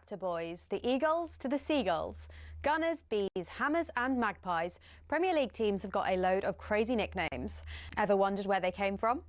tractor boys, the Eagles to the Seagulls, Gunners, Bees, Hammers and Magpies, Premier League teams have got a load of crazy nicknames. Ever wondered where they came from?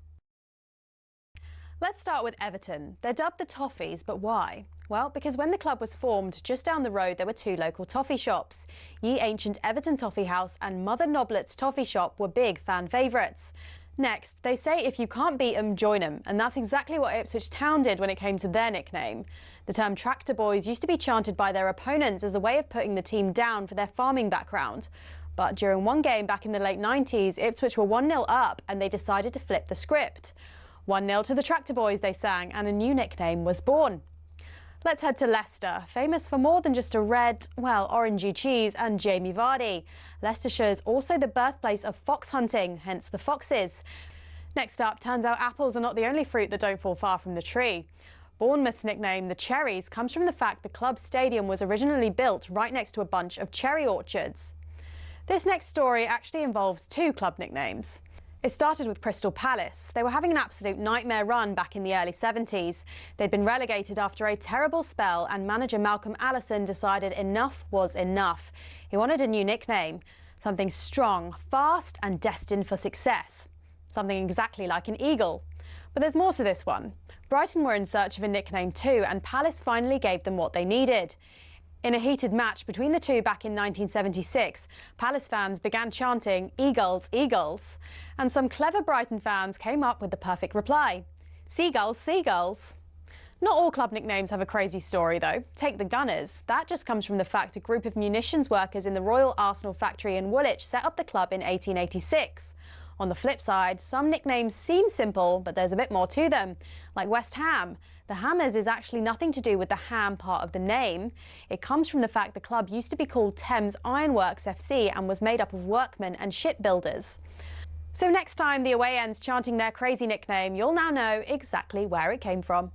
Let's start with Everton. They're dubbed the Toffees, but why? Well, because when the club was formed, just down the road there were two local toffee shops. Ye Ancient Everton Toffee House and Mother Noblet's Toffee Shop were big fan favourites. Next, they say if you can't beat 'em, join 'em, and that's exactly what Ipswich Town did when it came to their nickname. The term tractor boys used to be chanted by their opponents as a way of putting the team down for their farming background. But during one game back in the late 90s, Ipswich were 1-0 up and they decided to flip the script. 1-0 to the tractor boys, they sang, and a new nickname was born. Let's head to Leicester, famous for more than just a red, well, orangey cheese and Jamie Vardy. Leicestershire is also the birthplace of fox hunting, hence the Foxes. Next up, turns out apples are not the only fruit that don't fall far from the tree. Bournemouth's nickname, the Cherries, comes from the fact the club's stadium was originally built right next to a bunch of cherry orchards. This next story actually involves two club nicknames. It started with Crystal Palace. They were having an absolute nightmare run back in the early 70s. They'd been relegated after a terrible spell and manager Malcolm Allison decided enough was enough. He wanted a new nickname, something strong, fast and destined for success. Something exactly like an eagle. But there's more to this one. Brighton were in search of a nickname too, and Palace finally gave them what they needed. In a heated match between the two back in 1976, Palace fans began chanting, "Eagles, Eagles," and some clever Brighton fans came up with the perfect reply, "Seagulls, Seagulls." Not all club nicknames have a crazy story though. Take the Gunners. That just comes from the fact a group of munitions workers in the Royal Arsenal factory in Woolwich set up the club in 1886. On the flip side, some nicknames seem simple, but there's a bit more to them, like West Ham. The Hammers is actually nothing to do with the ham part of the name. It comes from the fact the club used to be called Thames Ironworks FC and was made up of workmen and shipbuilders. So next time the away end's chanting their crazy nickname, you'll now know exactly where it came from.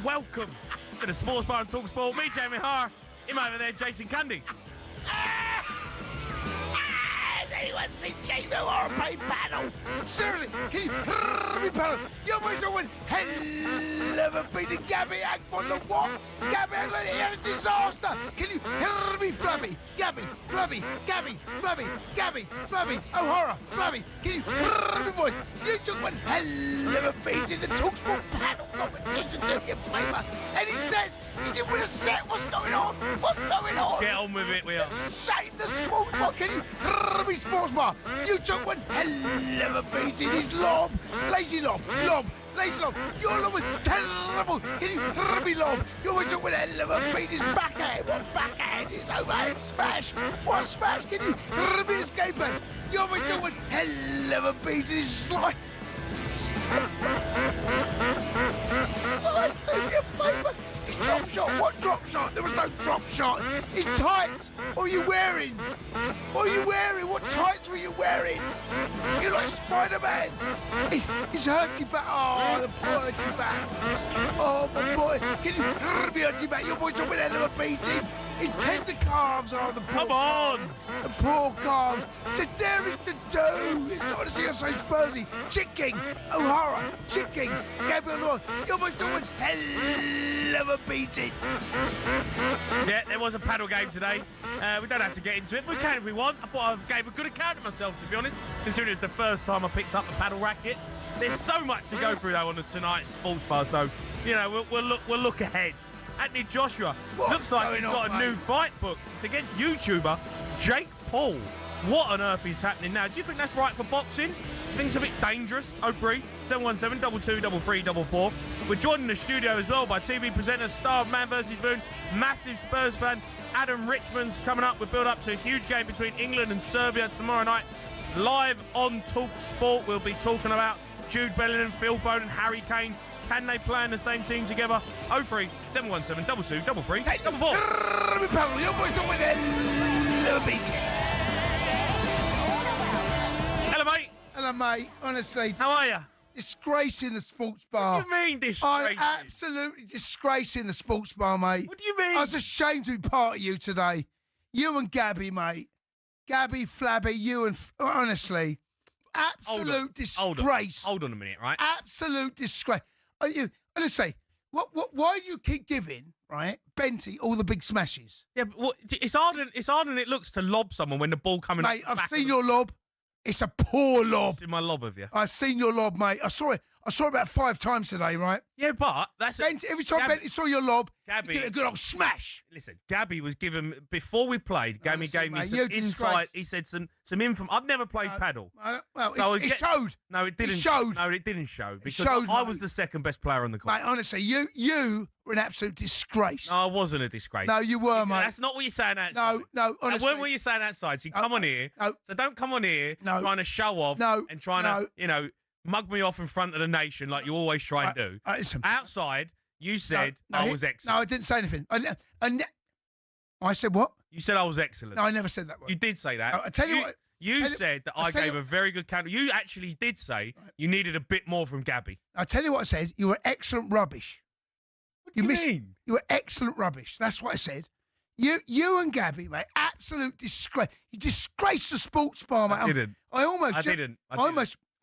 Welcome to the Sports Bar and talkSPORT. Me, Jamie O'Hara. Him over there, Jason Cundy. Has anyone seen Jamie O'Hara play paddle? Seriously, can you me paddle? Your boys are one hell of a beating Gabby Ag on the what? Gabby Ag like a disaster. Can you hear me, Flabby? Gabby, Flabby, Gabby, Flabby, Gabby, Flabby, O'Hara, Flabby. Can you hear me, boy? You took one hell of a beating the talkSPORT paddle competition, do you a favour? And he says he didn't win a set. What's going on? What's going on? Get on with it, we are. Shame the sports bar. Can you hear me, sports bar? You took one hell of a beating. His lob, lazy lob, lazy lob. Your lob was terrible. Can you hear me, lob? You always took one hell of a beat. His backhand, what backhand? His overhand smash. What smash? Can you hear me, escape plan? You always took one hell of a beat. His slide. Slide, do me a favour. His drop shot. What drop shot? There was no drop shot. His tights. What are you wearing? What are you wearing? What tights were you wearing? You're like Spider-Man. His hurty back. Oh, the poor hurty back. Oh, my boy. Can you hear me, hurty back? Your boy's talking out of a beating. His tender calves are the poor. Come on! The poor calves. To dare is to do. I want to see us say Spursy. Chit King. O'Hara. Chit King. Gabriel Lord. Your boy's talking hell of a beating. Yeah, there was a paddle game today. We don't have to get into it. We can if we want. I thought I gave a good account of myself, to be honest, considering it's the first time I picked up a paddle racket. There's so much to go through, though, on tonight's sports bar, so, you know, we'll look ahead. Anthony Joshua looks like he's got a new fight book. It's against YouTuber Jake Paul. What on earth is happening now? Do you think that's right for boxing? I think it's a bit dangerous. 03 717 22 33 44. We're joined in the studio as well by TV presenter, star of Man vs. Moon, massive Spurs fan, Adam Richman's coming up. We're built up to a huge game between England and Serbia tomorrow night. Live on talkSPORT, we'll be talking about Jude Bellingham, Phil Foden, Harry Kane. Can they play in the same team together? 03 717 22 33 44. Your boys don't win it. Never beat it. Hello, mate. Hello, mate. Honestly. How are you? Disgracing the sports bar. What do you mean disgracing? Absolutely disgracing the sports bar, mate. What do you mean? I was ashamed to be part of you today. You and Gabby, mate. Gabby, Flabby, you and... Honestly. Absolute disgrace. Hold on a minute, right? Absolute disgrace. Honestly, why do you keep giving, right, Benty all the big smashes? Yeah, but it's harder than it looks to lob someone when the ball coming. Mate, I've seen your lob. It's a poor lob. Seen my lob of you. I've seen your lob, mate. I saw it about 5 times today, right? Yeah, but that's Benty, every time Benty saw your lob, Gabby, you get a good old smash. Listen, Gabby was given before we played. Gabby gave me some insight. He said some info. I've never played paddle. Well, so it showed. No, it didn't. It showed. No, it didn't show because showed, I was the second best player on the court. Mate, honestly, you were an absolute disgrace. No, I wasn't a disgrace. No, you were, mate. That's not what you're saying outside. No, honestly. What were you saying outside? So you come on here. No. So don't come on here trying to show off and trying to, mug me off in front of the nation like you always try and do. Listen. Outside, you said I was excellent. No, I didn't say anything. I said what? You said I was excellent. No, I never said that word. You did say that. I tell you what. You said that I gave a very good counter. You actually did say you needed a bit more from Gabby. I'll tell you what I said. You were excellent rubbish. What do you mean? You were excellent rubbish. That's what I said. You and Gabby, mate, absolute disgrace. You disgraced the sports bar, mate. I didn't. I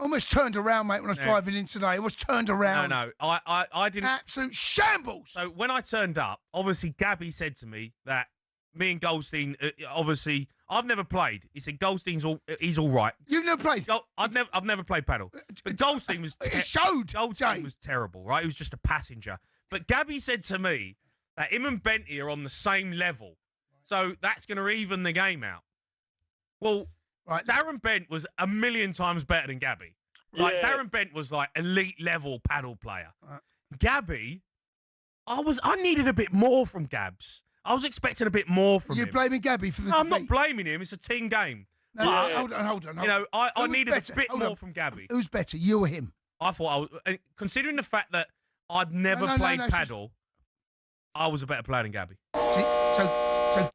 almost turned around, mate, when I was driving in today. I almost turned around. No, I didn't. Absolute shambles. So when I turned up, obviously Gabby said to me that me and Goldstein, obviously, I've never played. He said Goldstein's he's all right. You've never played? I've never played paddle. But Goldstein was it showed. Goldstein was terrible, right? He was just a passenger. But Gabby said to me that him and Benty are on the same level. So that's going to even the game out. Well, right, Darren Bent was a million times better than Gabby. Like Darren Bent was like elite level paddle player. Gabby, I needed a bit more from Gabs. I was expecting a bit more from him. You're blaming Gabby for the I'm not blaming him. It's a team game. No, hold on. You know, I needed a bit more from Gabby. Who's better, you or him? I thought considering the fact that I'd never played paddle, I was a better player than Gabby. So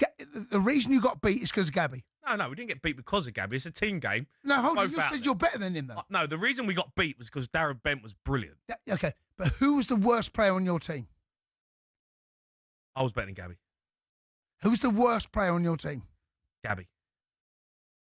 the reason you got beat is because of Gabby? No, we didn't get beat because of Gabby. It's a team game. No, hold on. You said you're better than him, though. No, the reason we got beat was because Darren Bent was brilliant. Okay, but who was the worst player on your team? I was better than Gabby. Who's the worst player on your team? Gabby.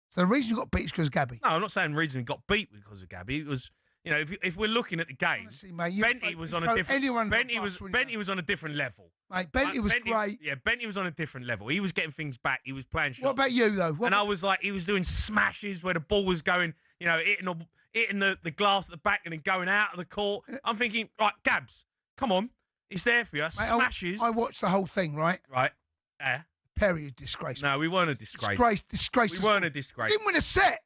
So the reason you got beat is because of Gabby? No, I'm not saying the reason we got beat because of Gabby. It was, if we're looking at the game, honestly, mate, Benty was on a different. Benty was on a different level. Mate, Benty was great. Yeah, Benty was on a different level. He was getting things back. He was playing shots. What about you though? I was like, he was doing smashes where the ball was going, hitting the glass at the back and then going out of the court. I'm thinking, right, Gabs, come on, it's there for you. Mate, smashes. I watched the whole thing, right? Right. Yeah. Perry is disgraceful. No, we weren't a disgrace. Disgrace. We weren't a disgrace. Didn't win a set.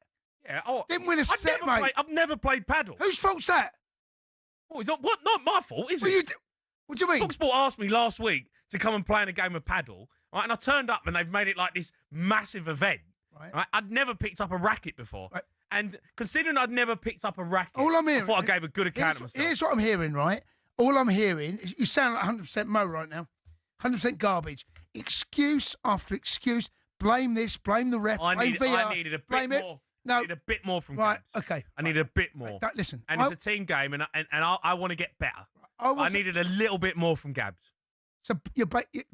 Yeah. Didn't win a set, mate. I've never played paddle. Whose fault's that? Oh, it's not my fault, is it? What do you mean? talkSPORT asked me last week to come and play in a game of paddle, right? And I turned up and they've made it like this massive event. Right? I'd never picked up a racket before. Right. And considering I'd never picked up a racket, I thought I gave a good account of myself. Here's what I'm hearing, right? All I'm hearing is you sound like 100% Mo right now. 100% garbage. Excuse after excuse. Blame this, blame the ref, blame VR. I needed a bit more. No. I needed a bit more from Right, Gabs. okay. I needed a bit more. Listen. And it's a team game, and I want to get better. I needed a little bit more from Gabs. So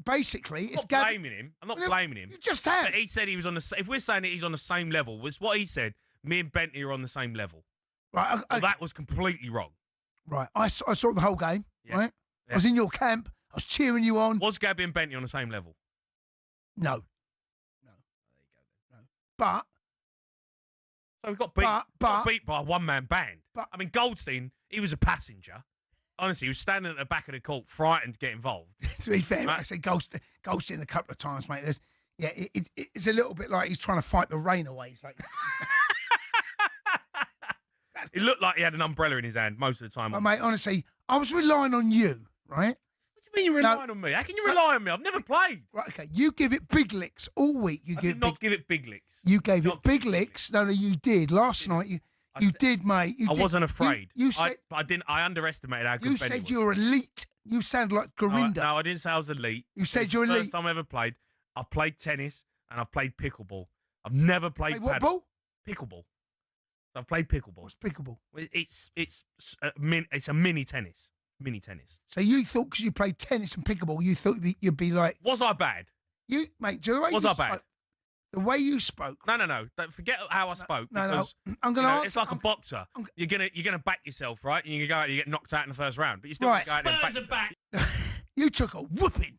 basically, it's I'm not blaming him. I'm not blaming him. You just have. But he said he was on the. If we're saying that he's on the same level, was what he said. Me and Benty are on the same level. Right. Well, that was completely wrong. Right. I saw the whole game. Yeah. Right. Yeah. I was in your camp. I was cheering you on. Was Gabby and Benty on the same level? No. There you go. No. But. So we got beat by a one-man band. I mean, Goldstein, he was a passenger. Honestly, he was standing at the back of the court, frightened to get involved. To be fair, right? I said Goldstein a couple of times, mate. It's a little bit like he's trying to fight the rain away. It's like... It looked like he had an umbrella in his hand most of the time. But mate, honestly, I was relying on you, right? What do you mean you're relying on me? How can you rely on me? I've never played. Right, okay. You give it big licks all week. I did not give it big licks. You gave it big licks. No, you did. Last night, you did, mate. I wasn't afraid. You said... I didn't. I underestimated how good Benny was. You said you were elite. You sound like Garinda. No, I didn't say I was elite. You said you're elite. First time I ever played. I've played tennis and I've played pickleball. I've never played What paddle. ball? Pickleball. I've played pickleball. What's pickleball? It's a mini tennis. Mini tennis. So you thought because you played tennis and pickleball, you thought you'd be like... Was I bad? You, mate, do you know the way Was you I spoke? bad? The way you spoke... No. Don't forget how I spoke. No. I'm You going know, it's like a boxer. You're gonna back yourself, right? And you go out and you get knocked out in the first round, but you still Right. go out there and back yourself. You took a whooping.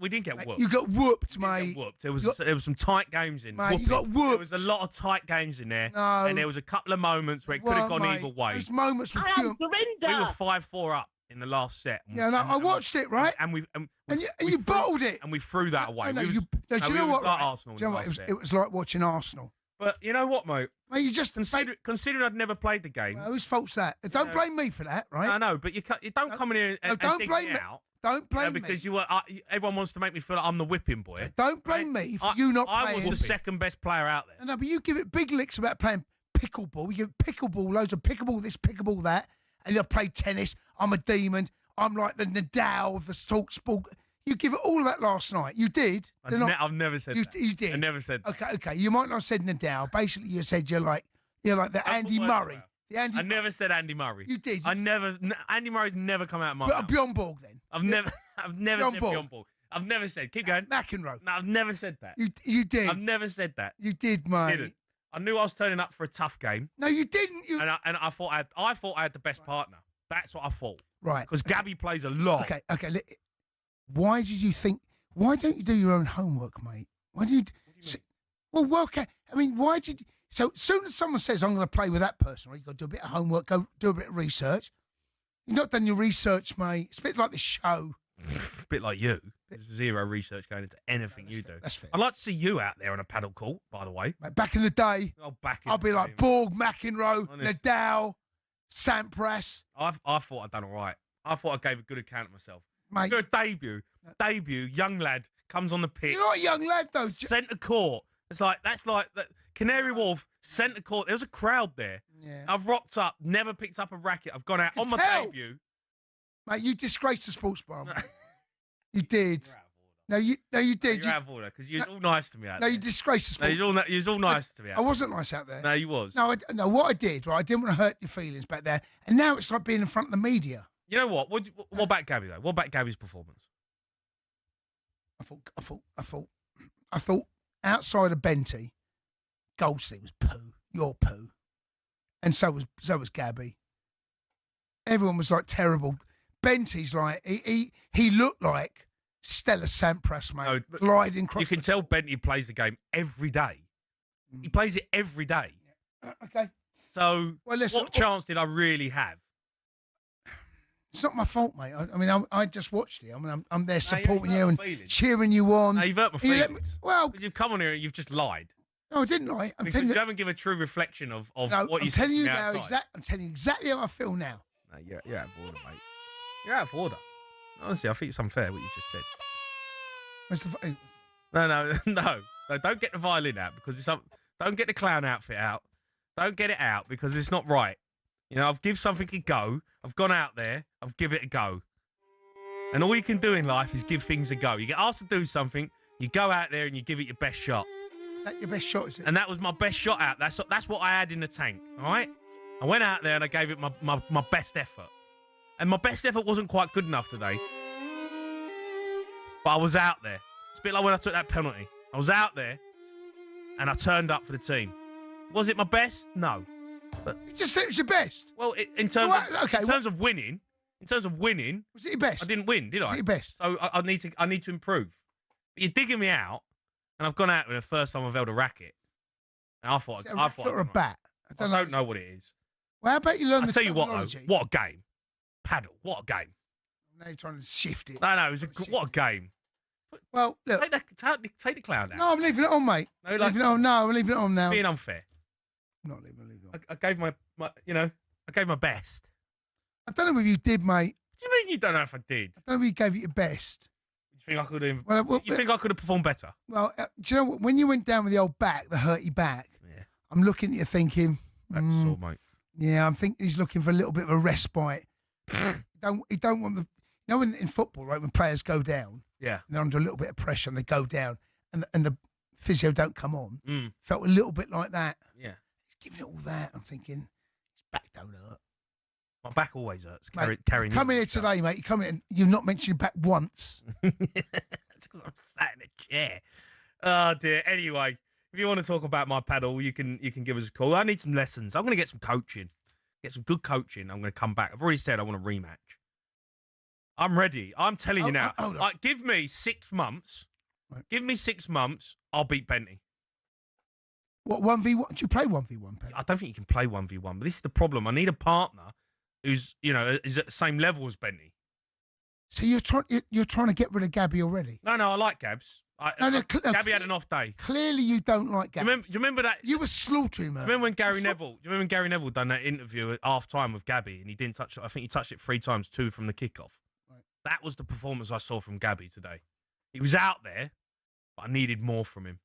We didn't get Mate, whooped. you got whooped, We didn't mate. get whooped. There was some tight games in. Mate, you got whooped. There was a lot of tight games in there. No. And there was a couple of moments where it could have gone either way. Those moments were few. We were 5-4 up in the last set. Yeah, no, I watched it, right? And you bottled it. And we threw that away. No, do you know what? Like Right? Arsenal. Do you know what? It was like watching Arsenal. But you know what, mate? Mate, you just Considering I'd never played the game. Well, whose fault's that? Don't blame me for that, right? I know, but you don't come in here and don't dig blame me me. out. Don't blame me. Because everyone wants to make me feel like I'm the whipping boy. Don't blame me for you not playing. I was the second best player out there. No, but you give it big licks about playing pickleball. You give it pickleball, loads of pickleball this, pickleball that. And you play tennis. I'm a demon. I'm like the Nadal of the talkSPORT. You give it all of that last night. You did. I've never said that. You did. I never said that. Okay. You might not have said Nadal. Basically, you said you're like the Andy Murray. I never said Andy Murray. You did. Andy Murray's never come out of my mouth. Beyond Borg, then. I've never said Beyond Borg. I've never said. Keep going. McEnroe. No, I've never said that. You did. I've never said that. You did, mate. I didn't. I knew I was turning up for a tough game. No, you didn't. And I thought I had the best partner. That's what I thought. Right. Because Gabby plays a lot. Okay. Why did you think? Why don't you do your own homework, mate? Why do you? Well, okay. I mean, why did? So as soon as someone says, I'm going to play with that person, right, you've got to do a bit of homework, go do a bit of research. You've not done your research, mate. It's a bit like the show. A bit like you. There's zero research going into anything you do. That's fair. I'd like to see you out there on a paddle court, by the way. Mate, back in the day, I'll be like Borg, McEnroe, Nadal, Sampras. I thought I'd done all right. I thought I gave a good account of myself. Mate. Do a debut, young lad, comes on the pitch. You're not a young lad, though. Centre court. That's like Canary Wharf, centre court. There was a crowd there. Yeah. I've rocked up, never picked up a racket. I've gone out on my debut. Mate, you disgraced the sports bar. Mate. You did. No, you did. You're out of order because you was all nice to me out there. No, you disgraced the sports bar. You was all nice to me out there. I wasn't nice out there. No, you was. No, what I did, right, I didn't want to hurt your feelings back there. And now it's like being in front of the media. You know what? What about Gabby, though? What about Gabby's performance? I thought outside of Benty, Goldstein was poo. You're poo. And so was Gabby. Everyone was like terrible. Benty's like he looked like Stella Sampras, mate, gliding across. You can tell Benty plays the game every day. He plays it every day. Okay. So what chance did I really have? It's not my fault, mate. I mean, I just watched it. I mean, I'm there supporting you and cheering you on. No, you've hurt my feelings. Well, because you've come on here and you've just lied. No, I didn't lie. Because you haven't given a true reflection of what you said. I'm telling you exactly how I feel now. No, you're out of order, mate. You're out of order. Honestly, I think it's unfair what you just said. What's the? No. Don't get the violin out because don't get the clown outfit out. Don't get it out because it's not right. You know, I've give something a go. I've gone out there. I've give it a go. And all you can do in life is give things a go. You get asked to do something, you go out there and you give it your best shot. Is that your best shot, is it? And that was my best shot out. That's what I had in the tank, all right? I went out there and I gave it my best effort. And my best effort wasn't quite good enough today. But I was out there. It's a bit like when I took that penalty. I was out there and I turned up for the team. Was it my best? No. But you just said it was your best. Well, in terms of winning, was it your best? I didn't win, did I? Was it your best? So I need to improve. But you're digging me out, and I've gone out with the first time I've held a racket. And I thought, or a bat. I don't know what it is. Well, how about you learn the terminology? What a game! Paddle, what a game! Now you're trying to shift it. No, it was what a game. Well, look, take the clown out. No, I'm leaving it on, mate. No, I'm leaving it on now. Being unfair. I'm not leaving it on. I gave my best. I don't know if you did, mate. do you mean you don't know if I did? I don't know if you gave it your best. You think I could have? Well, you think I could have performed better? Well, do you know what? When you went down with the old back, the hurty back, I'm looking at you thinking, That's sore, mate. yeah, I think he's looking for a little bit of a respite. He don't want the. You know, in football, right, when players go down, Yeah. and they're under a little bit of pressure and they go down, and the physio don't come on. Felt a little bit like that. Yeah. He's giving it all that. I'm thinking, his back don't hurt. My back always hurts. Mate, Carrying. come in here today, mate. You come in. You've not mentioned your back once. That's because I'm sat in a chair. Oh dear. Anyway, if you want to talk about my paddle, you can give us a call. I need some lessons. I'm going to get some coaching. Get some good coaching. I'm going to come back. I've already said I want a rematch. I'm ready. I'm telling you now. Give me 6 months. Right. Give me 6 months. I'll beat Benty. What 1v1? Do you play 1v1? I don't think you can play 1v1. But this is the problem. I need a partner who's is at the same level as Benty. So you're trying to get rid of Gabby already? No, I like Gabs. Gabby had an off day. Clearly, you don't like Gabby. Do you remember that? You were slaughtering her. Remember when Gary Neville? Do you remember when Gary Neville done that interview at half time with Gabby and he didn't touch it? I think he touched it 3 times, 2 from the kickoff. Right. That was the performance I saw from Gabby today. He was out there, but I needed more from him.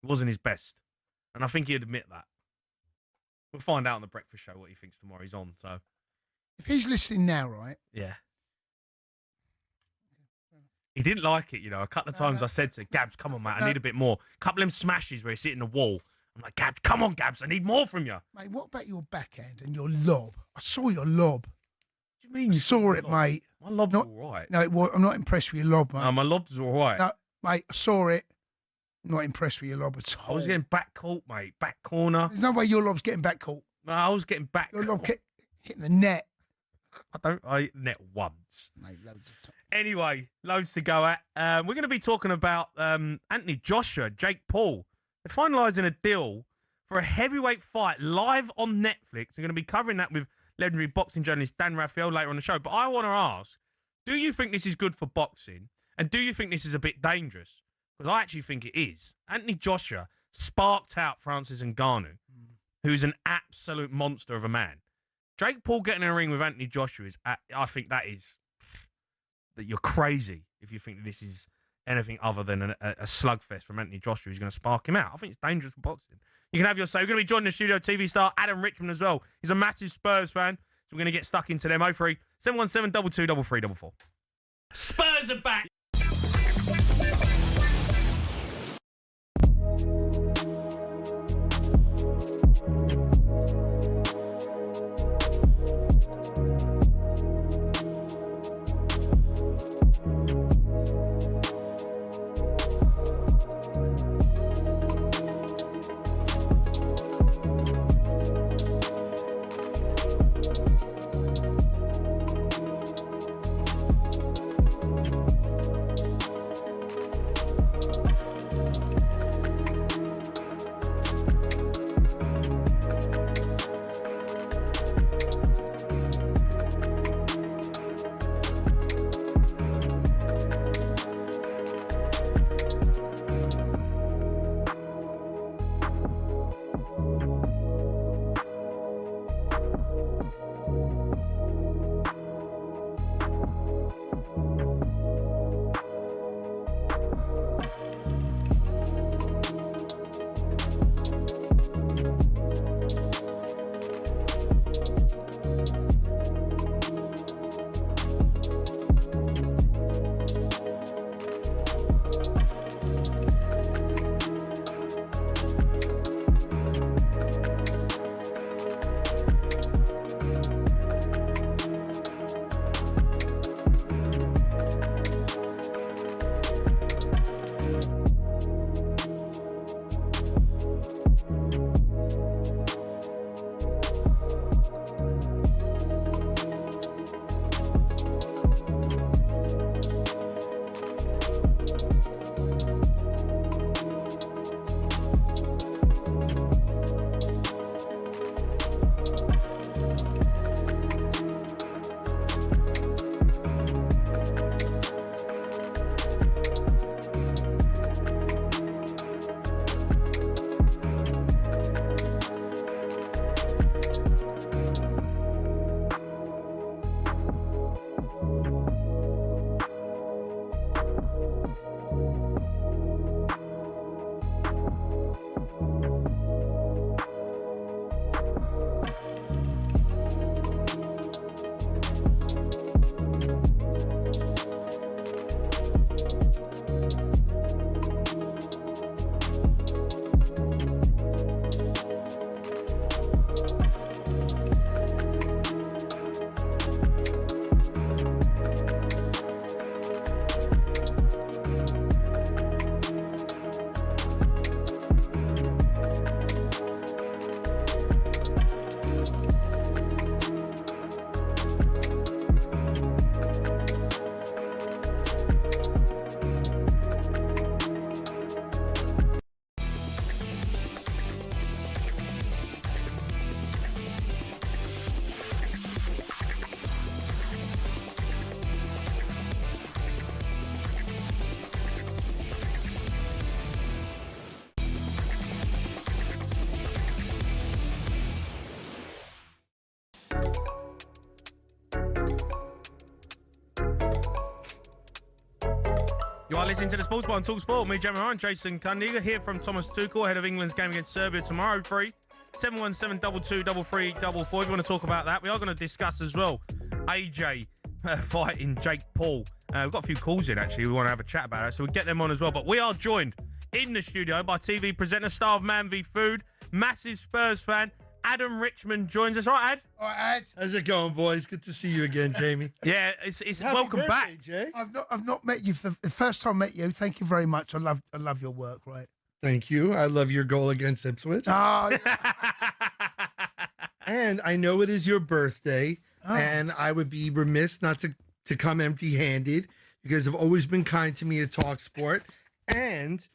It wasn't his best, and I think he'd admit that. We'll find out on the breakfast show what he thinks tomorrow. He's on, so if he's listening now, right? Yeah. He didn't like it, a couple of times I said to Gabs, come on, mate, I need a bit more. A couple of them smashes where he's hitting the wall. I'm like, Gabs, come on, Gabs, I need more from you. Mate, what about your backhand and your lob? I saw your lob. What do you mean? I saw it, mate. My lob's all right. No, I'm not impressed with your lob, mate. No, my lob's all right. No, mate, I saw it. I'm not impressed with your lob at all. I was getting back court, mate, back corner. There's no way your lob's getting back court. No, I was getting back Your lob kept hitting the net. I net once. Mate, loads of time. Anyway, loads to go at. We're going to be talking about Anthony Joshua, Jake Paul. They're finalising a deal for a heavyweight fight live on Netflix. We're going to be covering that with legendary boxing journalist Dan Raphael later on the show. But I want to ask, do you think this is good for boxing? And do you think this is a bit dangerous? Because I actually think it is. Anthony Joshua sparked out Francis Ngannou, who's an absolute monster of a man. Jake Paul getting in a ring with Anthony Joshua I think that you're crazy if you think that this is anything other than a slugfest from Anthony Joshua who's going to spark him out. I think it's dangerous for boxing. You can have your say. We're going to be joining the studio TV star Adam Richman as well. He's a massive Spurs fan, so we're going to get stuck into them. 03 717 22 3344. Spurs are back. You are listening to the Sports Bar on talkSPORT. Me, Jamie O'Hara, and Jason Cundy here from Thomas Tuchel, ahead of England's game against Serbia tomorrow. 717-223344. If you want to talk about that, we are going to discuss as well AJ fighting Jake Paul. We've got a few calls in, actually. We want to have a chat about it, so we'll get them on as well. But we are joined in the studio by TV presenter, star of Man v Food, massive Spurs fan. Adam Richman joins us. All right, Ad? All right, Ad. How's it going, boys? Good to see you again, Jamie. Yeah, it's Happy welcome birthday, back. Jay. I've not met you for the first time I met you. Thank you very much. I love your work, right? Thank you. I love your goal against Ipswich. Oh, And I know it is your birthday, and I would be remiss not to come empty-handed. You guys have always been kind to me at talkSPORT. And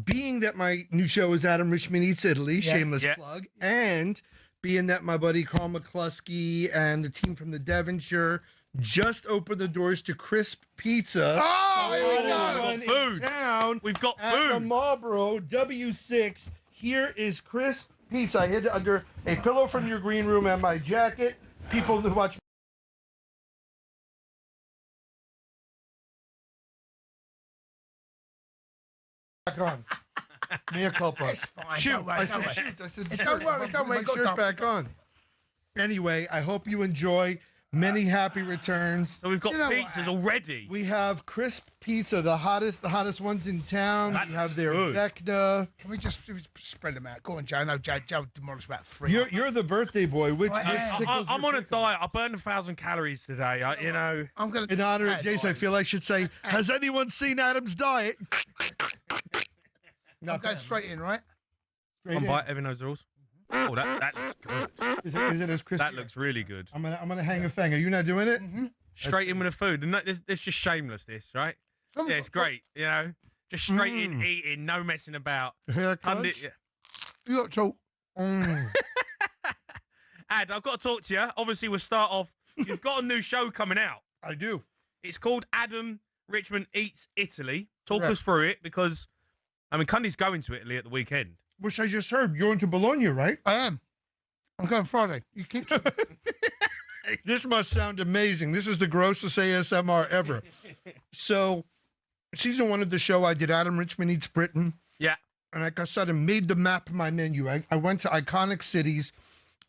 being that my new show is Adam Richman Eats Italy, shameless plug, and being that my buddy Carl McCluskey and the team from the Devonshire just opened the doors to Crisp Pizza. Oh, here we We've go. got food. Town We've got at the food. Marlboro W6. Here is Crisp Pizza. I hid it under a pillow from your green room and my jacket. People who watch back on. Mea culpa. It's fine. Shoot. Don't worry, I said don't worry. shoot. I said Don't worry, don't worry. my Got shirt time. back on. Anyway, I hope you enjoy. Many happy returns. So we've got You know pizzas what? already. We have Crisp Pizza, the hottest ones in town. That's We have their good. Vecna. Can we just spread them out? Go on, Joe. No, Joe demolished about 3. You're the birthday boy. Which I am. tickles I'm your on a pickle? diet. I burned 1,000 calories today. You know. I'm gonna. In honor of Ad, Jason, I feel I should say, has anyone seen Adam's diet? I'm going straight in, right? Come by. Everyone knows the rules. Oh, that looks good. Is it as crispy? That looks really good. I'm gonna hang a thing. Are you not doing it? Straight in with the food. And it's just shameless, this, right? Yeah, it's great. You know, just straight in eating, no messing about. Haircuts? Yeah. You got to. Mm. Ad, I've got to talk to you. Obviously, we'll start off. You've got a new show coming out. I do. It's called Adam Richman Eats Italy. Talk Correct. us through it, because I mean, Cundy's going to Italy at the weekend. Which I just heard. You're going to Bologna, right? I am. I'm going Friday. You keep. This must sound amazing. This is the grossest ASMR ever. So, season 1 of the show, I did Adam Richman Eats Britain. Yeah. And like I said, I made the map of my menu. I went to iconic cities,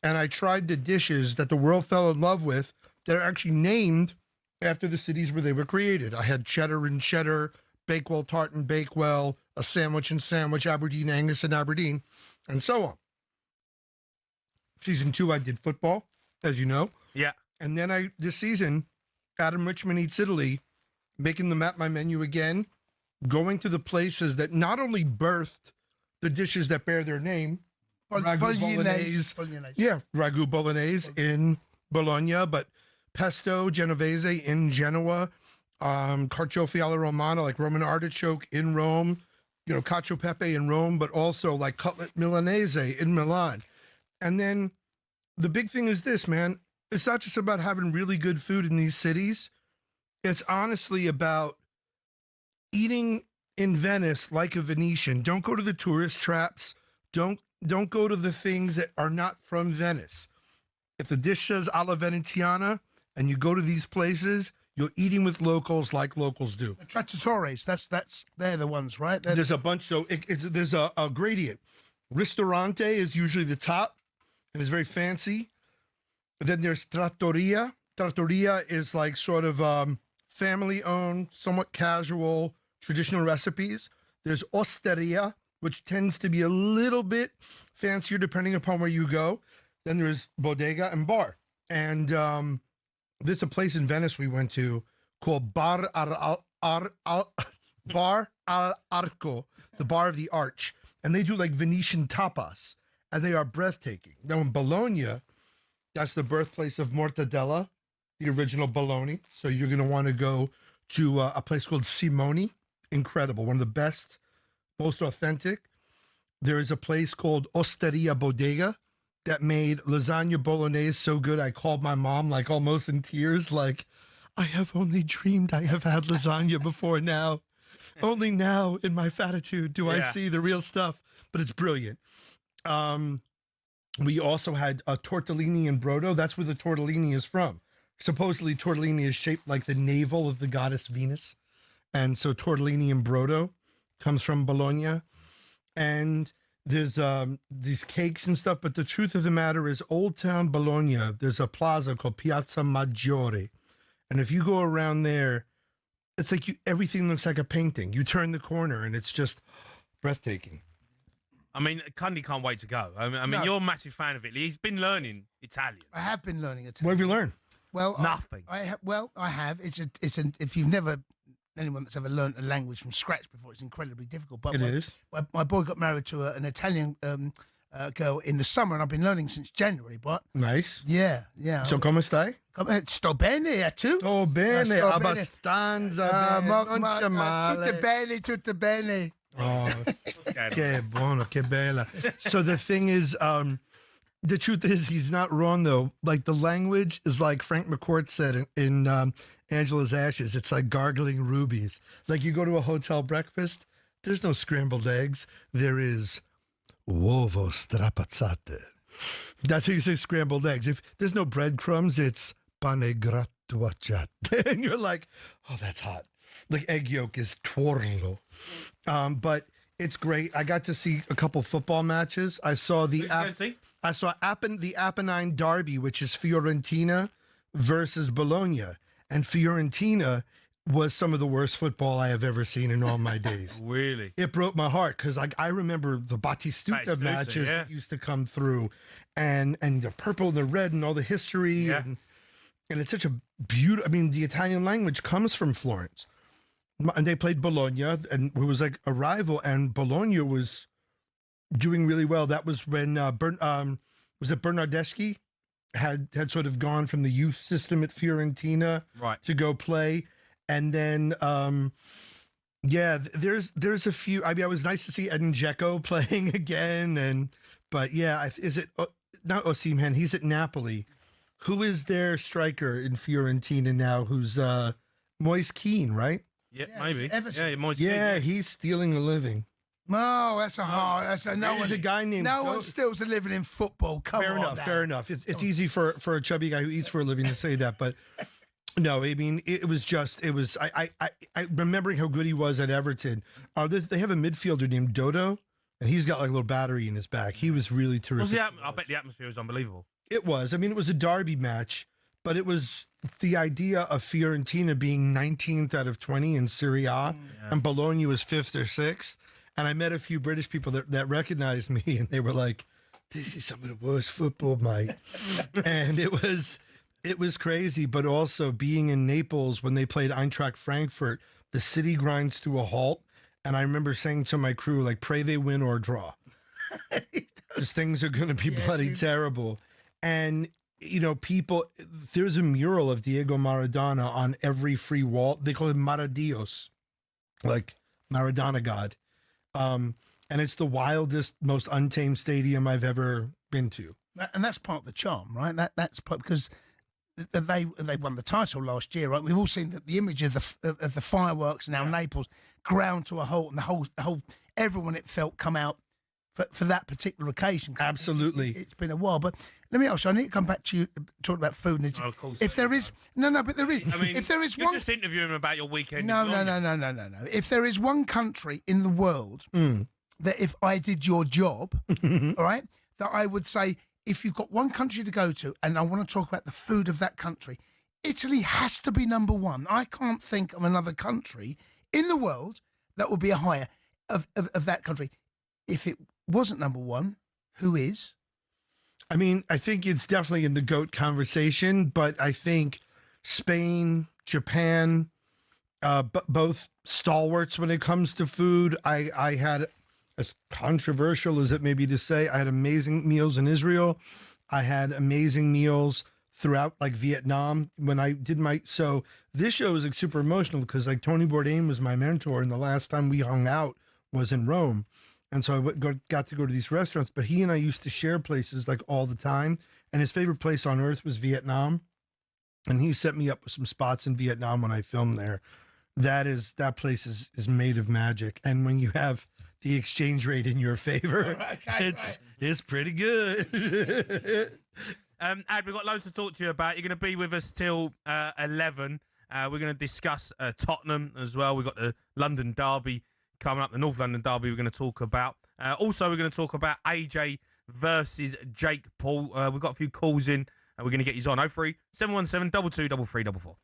and I tried the dishes that the world fell in love with that are actually named after the cities where they were created. I had cheddar and cheddar, Bakewell tart and Bakewell, a sandwich and sandwich, Aberdeen Angus and Aberdeen, and so on. Season 2, I did football, as you know. Yeah. And then this season, Adam Richman Eats Italy, making the map my menu again, going to the places that not only birthed the dishes that bear their name, ragu bolognese. Yeah, ragu bolognese in Bologna, but pesto genovese in Genoa, carciofi alla romana, like Roman artichoke in Rome, you know, cacio e pepe in Rome, but also like cutlet milanese in Milan. And then the big thing is this, man. It's not just about having really good food in these cities. It's honestly about eating in Venice like a Venetian. Don't go to the tourist traps. Don't go to the things that are not from Venice. If the dish says alla Veneziana and you go to these places, you're eating with locals like locals do. The Trattori's. They're the ones, right? There's a bunch. So there's a gradient. Ristorante is usually the top and is very fancy. Then there's trattoria. Trattoria is like sort of family-owned, somewhat casual, traditional recipes. There's osteria, which tends to be a little bit fancier depending upon where you go. Then there's bodega and bar. And there's a place in Venice we went to called Bar al Arco, the Bar of the Arch. And they do like Venetian tapas, and they are breathtaking. Now in Bologna, that's the birthplace of mortadella, the original bologna. So you're going to want to go to a place called Simoni. Incredible. One of the best, most authentic. There is a place called Osteria Bodega that made lasagna bolognese so good I called my mom like almost in tears, like, I have only dreamed I have had lasagna before now. Only now in my fatitude do I see the real stuff, but it's brilliant. We also had a tortellini in Brodo. That's where the tortellini is from. Supposedly tortellini is shaped like the navel of the goddess Venus. And so tortellini in Brodo comes from Bologna. And there's these cakes and stuff, but the truth of the matter is Old Town Bologna, there's a plaza called Piazza Maggiore. And if you go around there, it's like everything looks like a painting. You turn the corner and it's just breathtaking. I mean, Cundy can't wait to go. I mean, you're a massive fan of Italy. He's been learning Italian. I have been learning Italian. What have you learned? Well, nothing. I have. If you've never, anyone that's ever learned a language from scratch before, it's incredibly difficult. But it is. My boy got married to an Italian girl in the summer, and I've been learning since January. But nice. Yeah. So come stai? Sto bene, tu? Sto bene, abbastanza bene, non c'è male. Tutto bene. Oh, che buono, che bella. So the thing is, the truth is, he's not wrong though. Like the language is like Frank McCourt said in Angela's Ashes. It's like gargling rubies. Like you go to a hotel breakfast, there's no scrambled eggs. There is uovo strapazzate. That's how you say scrambled eggs. If there's no breadcrumbs, it's pane grattugiate. And you're like, oh, that's hot. Like egg yolk is tuorlo. But it's great. I got to see a couple football matches. I saw the Apennine Derby, which is Fiorentina versus Bologna. And Fiorentina was some of the worst football I have ever seen in all my days. Really? It broke my heart because I remember the Batistuta matches that used to come through and the purple and the red and all the history. And it's such a beautiful, I mean, the Italian language comes from Florence. And they played Bologna, and it was like a rival, and Bologna was doing really well. That was when was it Bernardeschi had sort of gone from the youth system at Fiorentina to go play. And then, there's a few. I mean, it was nice to see Edin Dzeko playing again. But is it not Osimhen? He's at Napoli. Who is their striker in Fiorentina now? Who's Moise Kean, right? Yeah, maybe. Moise Kean, he's stealing a living. No, that's a hard. That's a There's a guy named. No one steals a living in football. Fair enough. It's easy for a chubby guy who eats for a living to say that, but. No, I mean, it was. I remembering how good he was at Everton. They have a midfielder named Dodo, and he's got like a little battery in his back. He was really terrific. I bet the atmosphere was unbelievable. It was. I mean, it was a derby match, but it was the idea of Fiorentina being 19th out of 20 in Serie A, and Bologna was 5th or 6th. And I met a few British people that recognized me, and they were like, "This is some of the worst football, mate." And it was crazy, but also being in Naples when they played Eintracht Frankfurt, the city grinds to a halt. And I remember saying to my crew, like, pray they win or draw. Because things are going to be bloody terrible. And, you know, there's a mural of Diego Maradona on every free wall. They call it Maradios, like Maradona God. And it's the wildest, most untamed stadium I've ever been to. And that's part of the charm, right? That's part, because they won the title last year, right? We've all seen the image of the fireworks now, Naples ground to a halt, and the whole everyone it felt come out for that particular occasion. Absolutely, it's been a while. But let me ask you, I need to come back to you talking about food. And of course, if there is but there is. I mean, if there is you're just interviewing about your weekend. No. If there is one country in the world that if I did your job, all right, that I would say, if you've got one country to go to and I want to talk about the food of that country, Italy has to be number one. I can't think of another country in the world that would be a higher of that country. If it wasn't number one, who is? I mean, I think it's definitely in the GOAT conversation, but I think Spain, Japan, both stalwarts when it comes to food. I had, as controversial as it may be to say, I had amazing meals in Israel. I had amazing meals throughout, like, Vietnam when I did my. So this show was like super emotional because, like, Tony Bourdain was my mentor, and the last time we hung out was in Rome. And so I got to go to these restaurants, but he and I used to share places like all the time. And his favorite place on earth was Vietnam. And he set me up with some spots in Vietnam when I filmed there. That place is made of magic. And when you have the exchange rate in your favor, it's pretty good. Ad, we've got loads to talk to you about. You're going to be with us till 11. We're going to discuss Tottenham as well. We've got the London Derby coming up, the North London Derby we're going to talk about. Also, we're going to talk about AJ versus Jake Paul. We've got a few calls in, and we're going to get you on. 03 717 22 3344.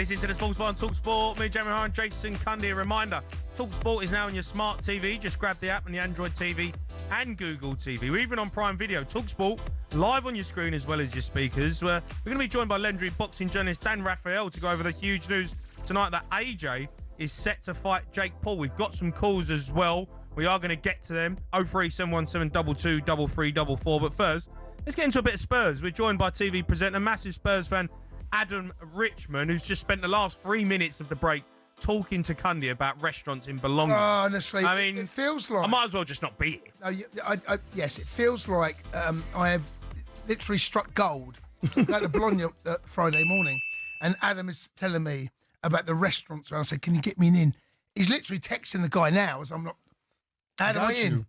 listening to the Sports Bar on talkSPORT. Me, Jamie O'Hara, and Jason Cundy. A reminder, talkSPORT is now on your smart TV. Just grab the app on the Android TV and Google TV. We're even on Prime Video. talkSPORT live on your screen as well as your speakers. We're going to be joined by legendary boxing journalist Dan Raphael to go over the huge news tonight that AJ is set to fight Jake Paul. We've got some calls as well. We are going to get to them. 03717 22 3344. But first, let's get into a bit of Spurs. We're joined by TV presenter, massive Spurs fan, Adam Richman, who's just spent the last 3 minutes of the break talking to Cundy about restaurants in Bologna. Oh, honestly, I mean, it feels like... I might as well just not be here. No, yes, it feels like I have literally struck gold. I go to Bologna Friday morning, and Adam is telling me about the restaurants. And I said, can you get me in? He's literally texting the guy now as I'm not... Adam, Got you.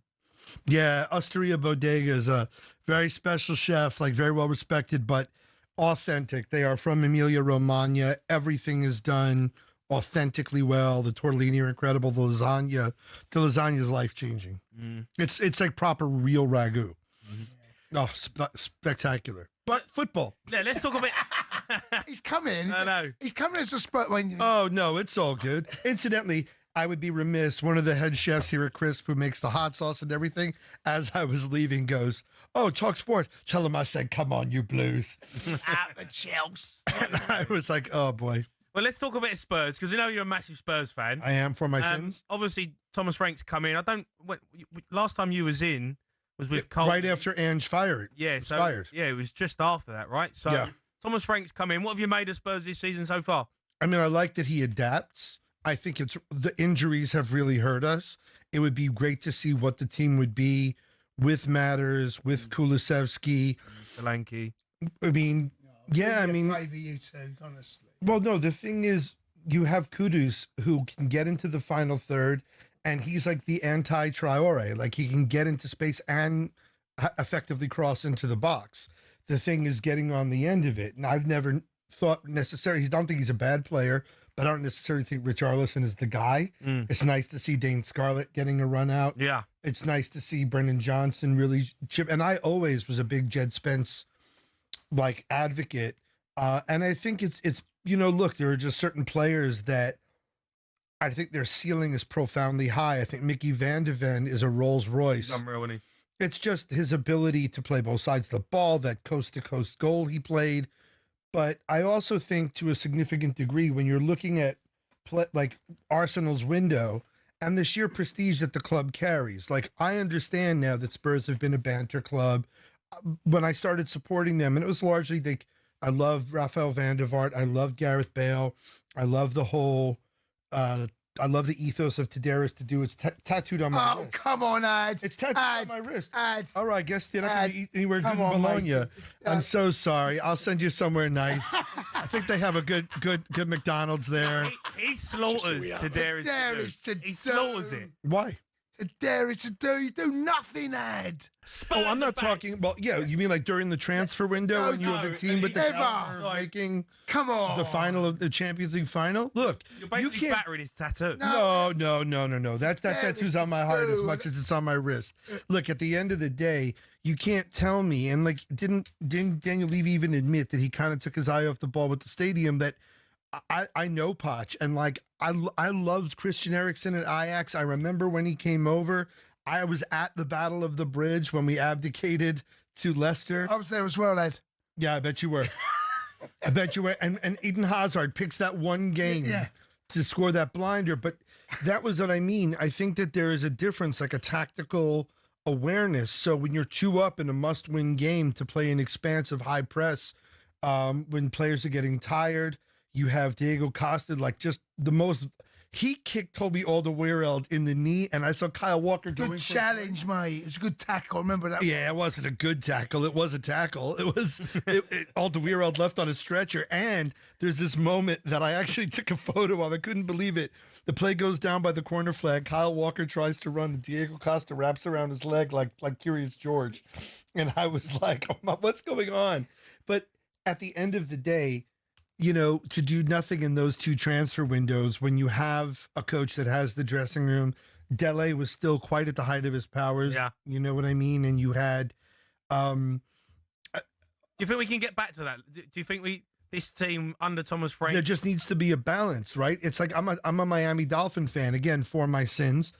Yeah, Osteria Bodega is a very special chef, like very well respected, but authentic. They are from Emilia Romagna. Everything is done authentically well. The tortellini are incredible. The lasagna is life changing. It's like proper real ragu. Oh, spectacular. But football. Yeah, let's talk a bit. He's coming. I know. He's coming as a spurt. Oh no, it's all good. Incidentally, I would be remiss. One of the head chefs here at Crisp, who makes the hot sauce and everything, as I was leaving, goes, "Oh, talkSPORT. Tell him I said, come on, you Blues." Out the shelves. And I was like, oh boy. Well, let's talk a bit of Spurs, because we know you're a massive Spurs fan. I am for my sins. Obviously, Thomas Frank's come in. Last time you was in was with Cole. Right after Ange fired. Yeah, was so fired. Yeah, it was just after that, right? So Yeah. Thomas Frank's come in. What have you made of Spurs this season so far? I mean, I like that he adapts. I think the injuries have really hurt us. It would be great to see what the team would be with Matters, with Kulusevski. Solanke. I mean, yeah, I mean, Favour you two, honestly. well, no, the thing is, you have Kudus who can get into the final third, and he's like the anti-Traore. Like, he can get into space and effectively cross into the box. The thing is getting on the end of it. And I've never thought necessarily, I don't think he's a bad player, but I don't necessarily think Richarlison is the guy. It's nice to see Dane Scarlett getting a run out. Yeah. It's nice to see Brendan Johnson really chip. And I always was a big Jed Spence like advocate. And I think it's look, there are just certain players that I think their ceiling is profoundly high. I think Mickey Van de Ven is a Rolls Royce. He's unreal, isn't he? It's just his ability to play both sides of the ball, that coast-to-coast goal he played. But I also think to a significant degree, when you're looking at like Arsenal's window and the sheer prestige that the club carries, like I understand now that Spurs have been a banter club. When I started supporting them, and it was largely I love Rafael van der Vaart, I love Gareth Bale, I love the whole, I love the ethos of Tadaris to do. It's tattooed on my wrist. Oh, come on, Ad. It's tattooed on my wrist. Ad. All right, I guess they're not going to eat anywhere good in on, Bologna. mate. I'm so sorry. I'll send you somewhere nice. I think they have a good McDonald's there. He slaughters Tadaris. He slaughters it. Why? Tadaris to do. You do nothing, Ad. Oh, I'm not talking. Well, yeah, you mean like during the transfer window when you have a team with the never. caliber of making Come on. the final of the Champions League final? Look, You're basically you can't. battering his tattoo. No. That tattoo's on my heart as do. much as it's on my wrist. Look, at the end of the day, you can't tell me. And like, didn't Daniel Levy even admit that he kind of took his eye off the ball with the stadium? That I know Poch, and like I loved Christian Eriksen at Ajax. I remember when he came over. I was at the Battle of the Bridge when we abdicated to Leicester. I was there as well, Ed. Yeah, I bet you were. I bet you were. And Eden Hazard picks that one game to score that blinder. But that was what I mean. I think that there is a difference, like a tactical awareness. So when you're 2-up in a must-win game to play an expansive high press, when players are getting tired, you have Diego Costa, like just the most... He kicked Toby Alderweireld in the knee, and I saw Kyle Walker going. Good challenge, mate. It was a good tackle. Remember that? Yeah, it wasn't a good tackle. It was a tackle. It was Alderweireld left on a stretcher, and there's this moment that I actually took a photo of. I couldn't believe it. The play goes down by the corner flag. Kyle Walker tries to run, and Diego Costa wraps around his leg like Curious George, and I was like, "Oh, what's going on?" But at the end of the day, to do nothing in those two transfer windows when you have a coach that has the dressing room. Dele was still quite at the height of his powers. Yeah. You know what I mean? And you had... Do you think we can get back to that? Do you think this team under Thomas Frank. There just needs to be a balance, right? It's like I'm a Miami Dolphin fan, again, for my sins.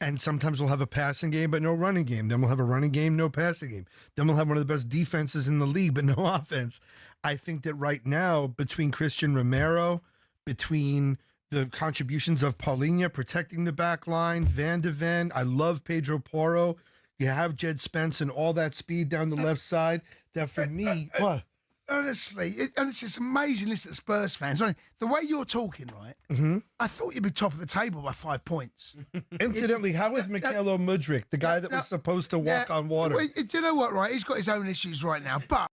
And sometimes we'll have a passing game, but no running game. Then we'll have a running game, no passing game. Then we'll have one of the best defenses in the league, but no offense. I think that right now, between Christian Romero, between the contributions of Paulinho protecting the back line, Van de Ven, I love Pedro Porro. You have Jed Spence and all that speed down the left side. That for me, what? Honestly, it's amazing listening to Spurs fans. The way you're talking, right? Mm-hmm. I thought you'd be top of the table by 5 points. Incidentally, how is Michaelo Mudryk, the guy that was supposed to walk on water? Well, do you know what, right? He's got his own issues right now, but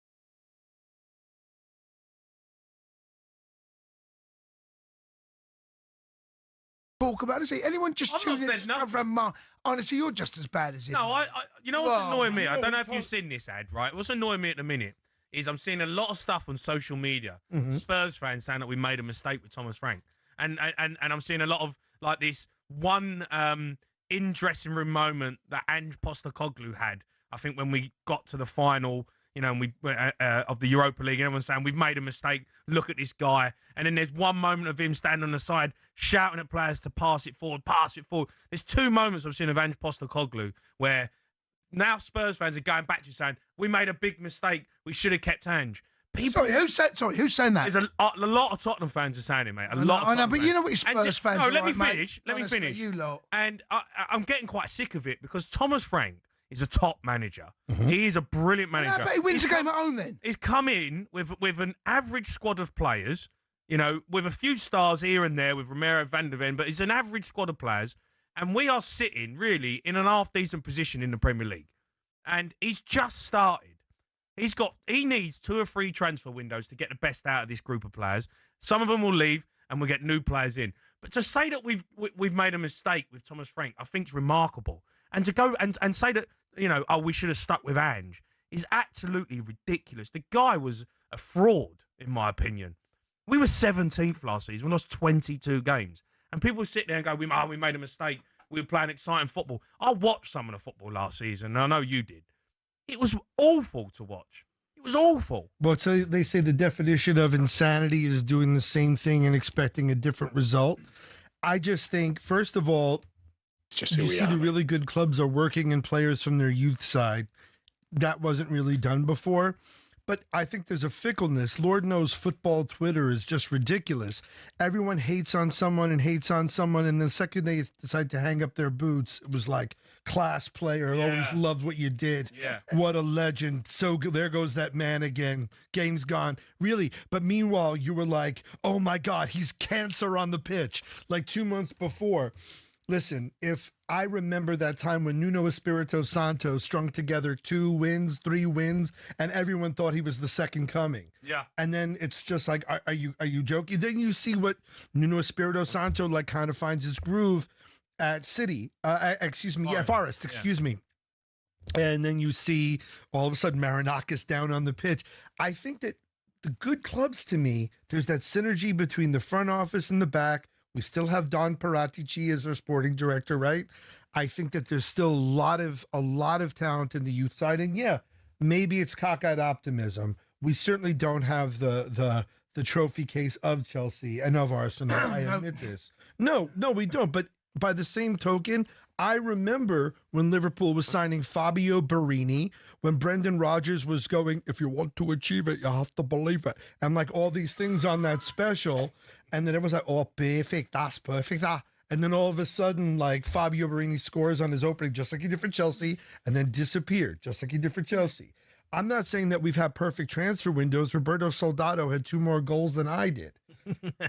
talk about it. See, anyone just I've not tuning in said nothing. honestly, you're just as bad as him. No, you know what's annoying me? I don't know if talk- you've seen this ad, right? What's annoying me at the minute is I'm seeing a lot of stuff on social media. Mm-hmm. Spurs fans saying that we made a mistake with Thomas Frank, and I'm seeing a lot of like this one in dressing room moment that Ange Postecoglou had. I think when we got to the final, you know, and we of the Europa League, and everyone's saying we've made a mistake. Look at this guy, and then there's one moment of him standing on the side shouting at players to pass it forward, pass it forward. There's 2 moments I've seen of Ange Postecoglou where now Spurs fans are going back to saying we made a big mistake. We should have kept Ange. Who's saying that? There's a lot of Tottenham fans are saying it, mate. I know, but you know what your Spurs fans no, are let me like, finish. mate. Let me finish. You lot. And I'm getting quite sick of it because Thomas Frank is a top manager. Mm-hmm. He is a brilliant manager. No, but he wins a game at home then. He's come in with an average squad of players, you know, with a few stars here and there with Romero, Van de Ven, but it's an average squad of players. And we are sitting really in an half-decent position in the Premier League. And he's just started. He needs 2 or 3 transfer windows to get the best out of this group of players. Some of them will leave and we'll get new players in. But to say that we've made a mistake with Thomas Frank, I think is remarkable. And to go and say that, you know, we should have stuck with Ange is absolutely ridiculous. The guy was a fraud, in my opinion. We were 17th last season. We lost 22 games. And people sit there and go, we made a mistake. We were playing exciting football. I watched some of the football last season, and I know you did. It was awful to watch. It was awful. Well, so they say the definition of insanity is doing the same thing and expecting a different result. I just think, first of all, you see the really good clubs are working in players from their youth side. That wasn't really done before. But I think there's a fickleness. Lord knows football Twitter is just ridiculous. Everyone hates on someone, and then the second they decide to hang up their boots, it was like, class player, always loved what you did. Yeah. What a legend. So there goes that man again. Game's gone. Really. But meanwhile, you were like, oh my God, he's cancer on the pitch. Like 2 months before. Listen, if I remember that time when Nuno Espirito Santo strung together 2 wins, 3 wins, and everyone thought he was the second coming. Yeah. And then it's just like, are you joking? Then you see what Nuno Espirito Santo like kind of finds his groove at City. Forest, excuse me. And then you see all of a sudden Marinakis down on the pitch. I think that the good clubs, to me, there's that synergy between the front office and the back. We still have Don Paratici as our sporting director, right? I think that there's still a lot of talent in the youth side. And yeah, maybe it's cockeyed optimism. We certainly don't have the trophy case of Chelsea and of Arsenal. I admit this. No, we don't. But by the same token, I remember when Liverpool was signing Fabio Borini, when Brendan Rodgers was going, if you want to achieve it, you have to believe it. And like all these things on that special. And then everyone's like, oh, perfect, that's perfect. And then all of a sudden, like Fabio Borini scores on his opening, just like he did for Chelsea, and then disappeared, just like he did for Chelsea. I'm not saying that we've had perfect transfer windows. Roberto Soldado had 2 more goals than I did.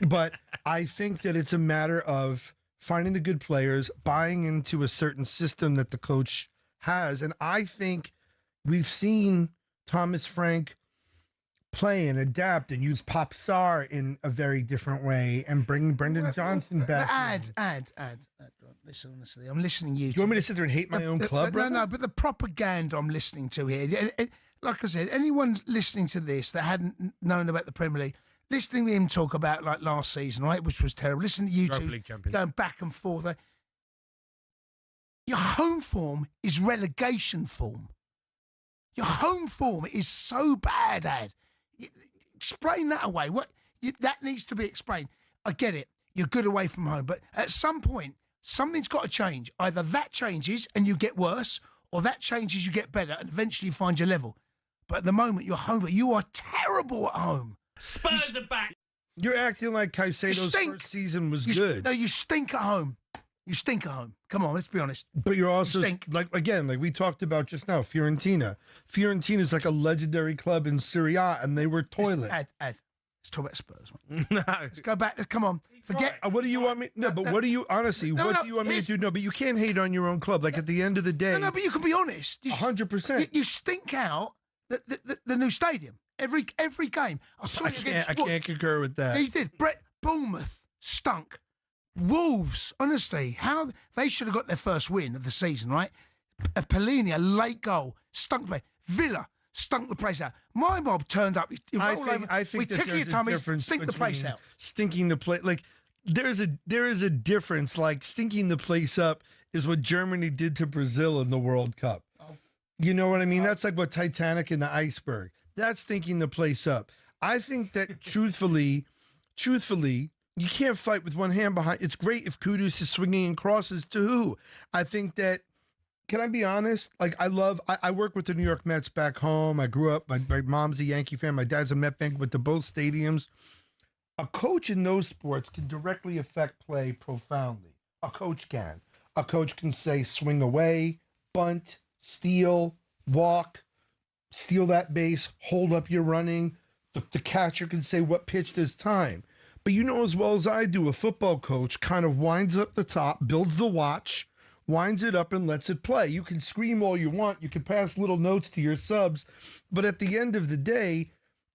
But I think that it's a matter of finding the good players, buying into a certain system that the coach has. And I think we've seen Thomas Frank play and adapt and use Pop Sar in a very different way and bring Brendan Johnson back. Add. Listen, honestly, I'm listening to you. Do you want me to sit there and hate my own club, brother? No, but the propaganda I'm listening to here, like I said, anyone listening to this that hadn't known about the Premier League, listening to him talk about like last season, right, which was terrible. Listening to you two going back and forth. Your home form is relegation form. Your home form is so bad, Ad. explain that away. That needs to be explained. I get it. You're good away from home, but at some point, something's got to change. Either that changes and you get worse, or that changes, you get better, and eventually you find your level. But at the moment, you're home. You are terrible at home. Spurs are back. You're acting like Caicedo's first season was good. No, you stink at home. You stink at home. Come on, let's be honest. But you're also, You stink. like we talked about just now, Fiorentina. Fiorentina is like a legendary club in Serie A, and they were toilet. Ed, let's talk about Spurs. Man. No. Let's go back. Come on. Forget. What do you want me? No, but what do you honestly? What do you want me to do? No, but you can't hate on your own club. Like at the end of the day, No, but you can be honest. 100%. You stink out the new stadium every game. I saw you against. I can't concur with that. Yeah, you did. Bournemouth stunk. Wolves, honestly, how they should have got their first win of the season, right? A Pellegrini, a late goal, stunk the place. Villa stunk the place out. My mob turned up. I think we that tickle your there's a tummies, difference stink the place between out. Stinking the place, like there is a difference. Like stinking the place up is what Germany did to Brazil in the World Cup. You know what I mean? That's like what Titanic and the iceberg. That's stinking the place up. I think that truthfully, you can't fight with one hand behind. It's great if Kudus is swinging and crosses to who? I think that, can I be honest? Like, I work with the New York Mets back home. I grew up, my mom's a Yankee fan. My dad's a Met fan, went to both stadiums. A coach in those sports can directly affect play profoundly. A coach can. A coach can say swing away, bunt, steal, walk, steal that base, hold up your running. The catcher can say what pitch this time. But you know as well as I do, a football coach kind of winds up the top, builds the watch, winds it up and lets it play. You can scream all you want. You can pass little notes to your subs. But at the end of the day,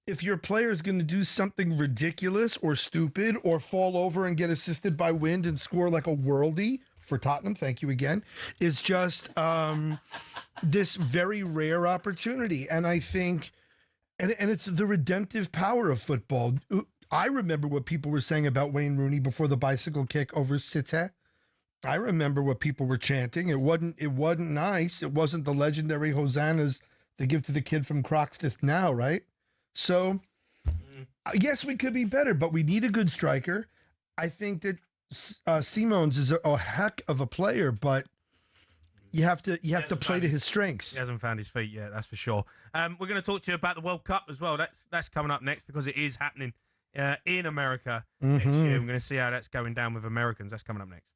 if your player is going to do something ridiculous or stupid or fall over and get assisted by wind and score like a worldie for Tottenham, thank you again, is just this very rare opportunity. And I think, and it's the redemptive power of football. I remember what people were saying about Wayne Rooney before the bicycle kick over City. I remember what people were chanting. It wasn't nice. It wasn't the legendary hosannas they give to the kid from Croxteth now, right? So, yes, we could be better, but we need a good striker. I think that Simons is a heck of a player, but you have to play to his strengths. He hasn't found his feet yet, that's for sure. We're going to talk to you about the World Cup as well. That's coming up next because it is happening in America next year. We're going to see how that's going down with Americans. That's coming up next.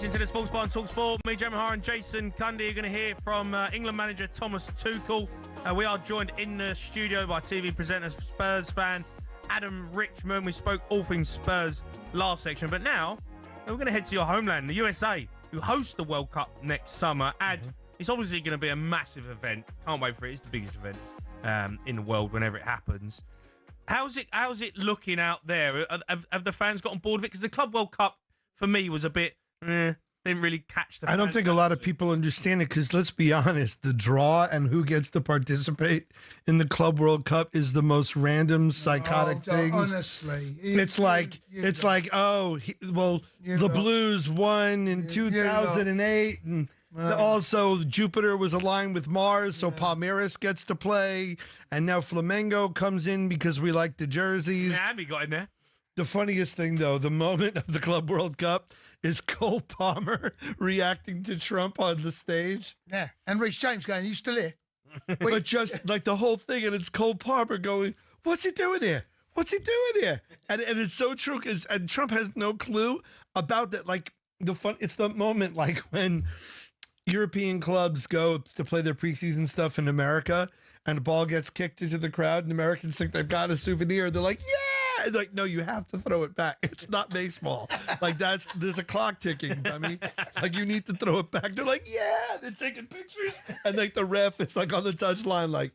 listening to the Sports Bar on talkSPORT. Me, Jamie O'Hara, and Jason Cundy. You're going to hear from England manager Thomas Tuchel. We are joined in the studio by TV presenter, Spurs fan Adam Richman. We spoke all things Spurs last section, but now we're going to head to your homeland, the USA, who host the World Cup next summer. It's obviously going to be a massive event. Can't wait for it. It's the biggest event in the world whenever it happens. How's it looking out there? Have the fans got on board with it? Because the Club World Cup, for me, was a bit, didn't really catch the fans. I don't think a lot of people understand it because, let's be honest, the draw and who gets to participate in the Club World Cup is the most random, psychotic thing. Honestly. It's like, the Blues won in 2008, and also Jupiter was aligned with Mars, so Palmeiras gets to play, and now Flamengo comes in because we like the jerseys. Miami got in there. The funniest thing, though, the moment of the Club World Cup is Cole Palmer reacting to Trump on the stage. Yeah, and Rich James going, "You still here?" But just like the whole thing, and it's Cole Palmer going, "What's he doing here? What's he doing here?" And it's so true, and Trump has no clue about that. Like it's the moment like when European clubs go to play their preseason stuff in America, and the ball gets kicked into the crowd, and Americans think they've got a souvenir. They're like, "Yeah!" It's like, no, you have to throw it back. It's not baseball. Like there's a clock ticking. I mean, like you need to throw it back. They're like, "Yeah!" They're taking pictures, and like the ref is like on the touchline, like,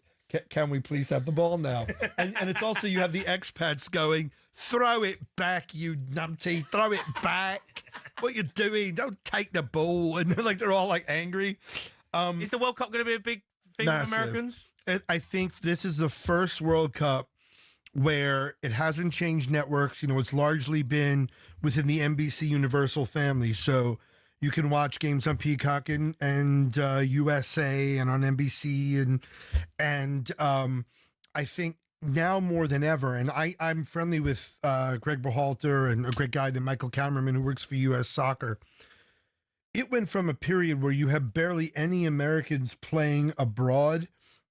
"Can we please have the ball now?" And it's also you have the expats going, "Throw it back, you numpty! Throw it back! What you doing? Don't take the ball!" And they're all like angry. Is the World Cup going to be a big thing for Americans? I think this is the first World Cup where it hasn't changed networks. It's largely been within the NBC Universal family. So you can watch games on Peacock and USA and on NBC. And I think now more than ever, and I'm friendly with Greg Berhalter and a great guy named Michael Kammerman who works for U.S. Soccer. It went from a period where you have barely any Americans playing abroad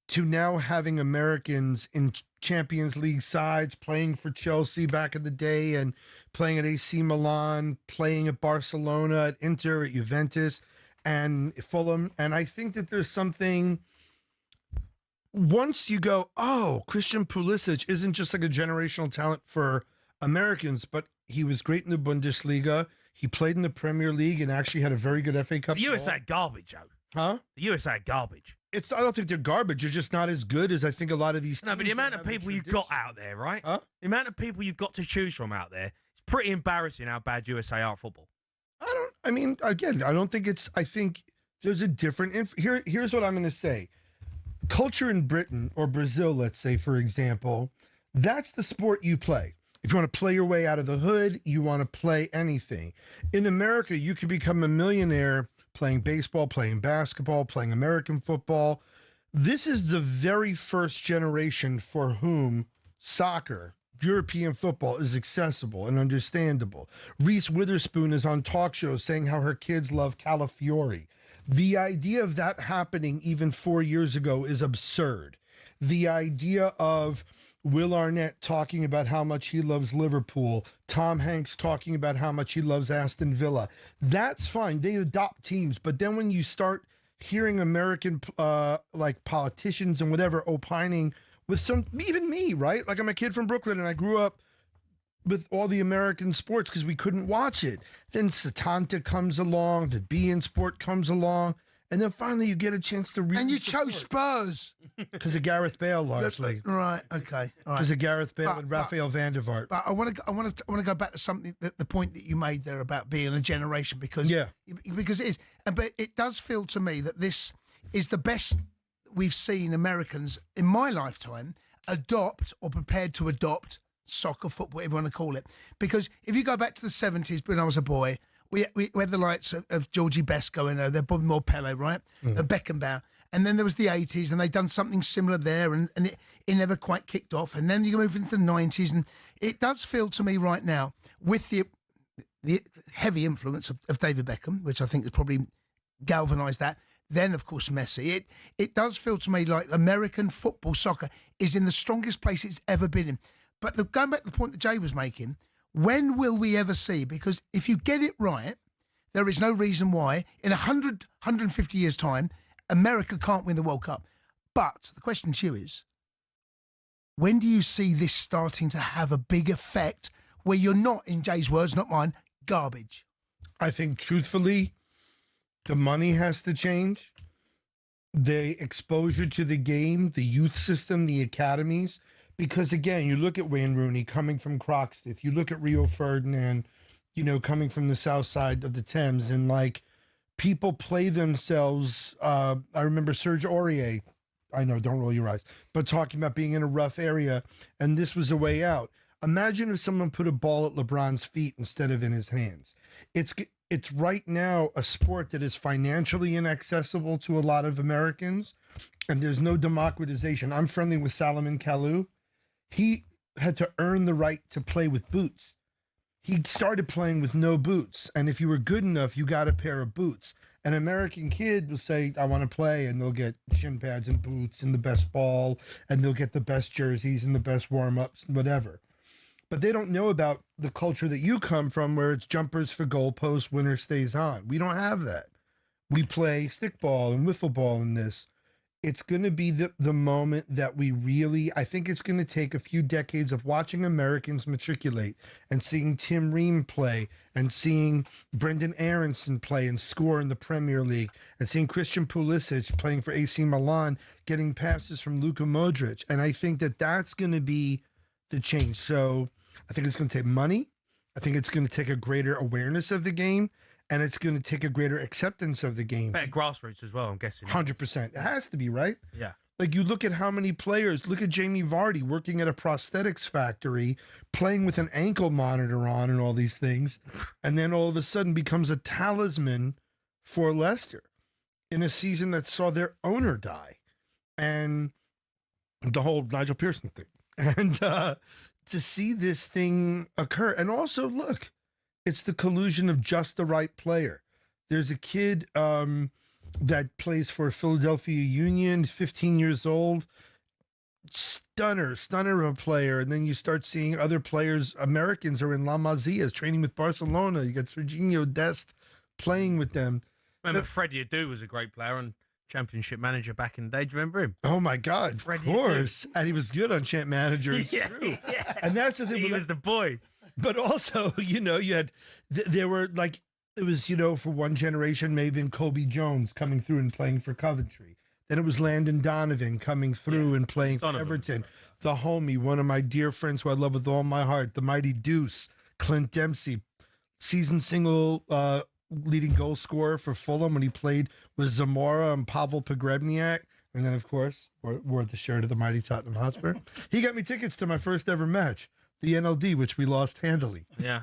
to now having Americans in Champions League sides, playing for Chelsea back in the day and playing at AC Milan, playing at Barcelona, at Inter, at Juventus, and Fulham. And I think that there's something, once you go, oh, Christian Pulisic isn't just like a generational talent for Americans, but he was great in the Bundesliga. He played in the Premier League and actually had a very good FA Cup. The USA garbage, Joe. Huh? The USA garbage. I don't think they're garbage. They're just not as good as I think a lot of these teams. No, but the amount of people you've got out there, right? Huh? The amount of people you've got to choose from out there, it's pretty embarrassing how bad USA are at football. I think there's a different... Here's what I'm going to say. Culture in Britain or Brazil, let's say, for example, that's the sport you play. If you want to play your way out of the hood, you want to play anything. In America, you can become a millionaire playing baseball, playing basketball, playing American football. This is the very first generation for whom soccer, European football, is accessible and understandable. Reese Witherspoon is on talk shows saying how her kids love Calafiore. The idea of that happening even 4 years ago is absurd. The idea of Will Arnett talking about how much he loves Liverpool, Tom Hanks talking about how much he loves Aston Villa. That's fine. They adopt teams. But then when you start hearing American like politicians and whatever opining with even me, right? Like I'm a kid from Brooklyn and I grew up with all the American sports because we couldn't watch it. Then Satanta comes along, the beIN Sport comes along. And then finally you get a chance to read. And you chose Spurs. Because of Gareth Bale, largely. Right, okay. Because of Gareth Bale and Raphael van der Vaart. But I want to go back to something, the point that you made there about being a generation, because it is. But it does feel to me that this is the best we've seen Americans, in my lifetime, adopt or prepared to adopt soccer, football, whatever you want to call it. Because if you go back to the 70s, when I was a boy, we had the likes of Georgie Best going there. They're probably more Pele, right? Beckenbauer. And then there was the 80s, and they'd done something similar there, and it never quite kicked off. And then you move into the 90s, and it does feel to me right now, with the heavy influence of David Beckham, which I think has probably galvanised that, then, of course, Messi, it does feel to me like American football, soccer, is in the strongest place it's ever been in. But going back to the point that Jay was making, when will we ever see? Because if you get it right, there is no reason why in 150 years' time, America can't win the World Cup. But the question to you is, when do you see this starting to have a big effect where you're not, in Jay's words, not mine, garbage? I think, truthfully, the money has to change. The exposure to the game, the youth system, the academies. Because, again, you look at Wayne Rooney coming from Croxteth. You look at Rio Ferdinand, coming from the south side of the Thames. And, like, people play themselves. I remember Serge Aurier. I know, don't roll your eyes. But talking about being in a rough area. And this was a way out. Imagine if someone put a ball at LeBron's feet instead of in his hands. It's right now a sport that is financially inaccessible to a lot of Americans. And there's no democratization. I'm friendly with Salomon Kalou. He had to earn the right to play with boots. He started playing with no boots. And if you were good enough, you got a pair of boots. An American kid will say, I want to play, and they'll get shin pads and boots and the best ball, and they'll get the best jerseys and the best warm-ups and whatever. But they don't know about the culture that you come from, where it's jumpers for goalposts, winner stays on. We don't have that. We play stickball and wiffle ball in this. It's going to be the moment that we really, I think it's going to take a few decades of watching Americans matriculate and seeing Tim Ream play and seeing Brendan Aronson play and score in the Premier League and seeing Christian Pulisic playing for AC Milan, getting passes from Luka Modric. And I think that that's going to be the change. So I think it's going to take money. I think it's going to take a greater awareness of the game. And it's going to take a greater acceptance of the game. Better grassroots as well, I'm guessing. 100%. It has to be, right? Yeah. Like, you look at how many players, look at Jamie Vardy working at a prosthetics factory, playing with an ankle monitor on and all these things, and then all of a sudden becomes a talisman for Leicester in a season that saw their owner die. And the whole Nigel Pearson thing. And to see this thing occur. And also, look, it's the collusion of just the right player. There's a kid that plays for Philadelphia Union, 15 years old, stunner of a player. And then you start seeing other players. Americans are in La Masia training with Barcelona. You got Serginho Dest playing with them. Remember Freddie Adu was a great player and Championship Manager back in the day. Do you remember him? Oh, my God. Freddie of course. And he was good on Champ Manager. It's true. Yeah. And that's the thing. He was the boy. But also, you had, there were like, it was, for one generation, maybe Kobe Jones coming through and playing for Coventry. Then it was Landon Donovan coming through and playing for Everton. The homie, one of my dear friends who I love with all my heart, the mighty Deuce, Clint Dempsey, season single leading goal scorer for Fulham when he played with Zamora and Pavel Pogrebniak. And then, of course, wore the shirt of the mighty Tottenham Hotspur. He got me tickets to my first ever match. The NLD, which we lost handily. Yeah.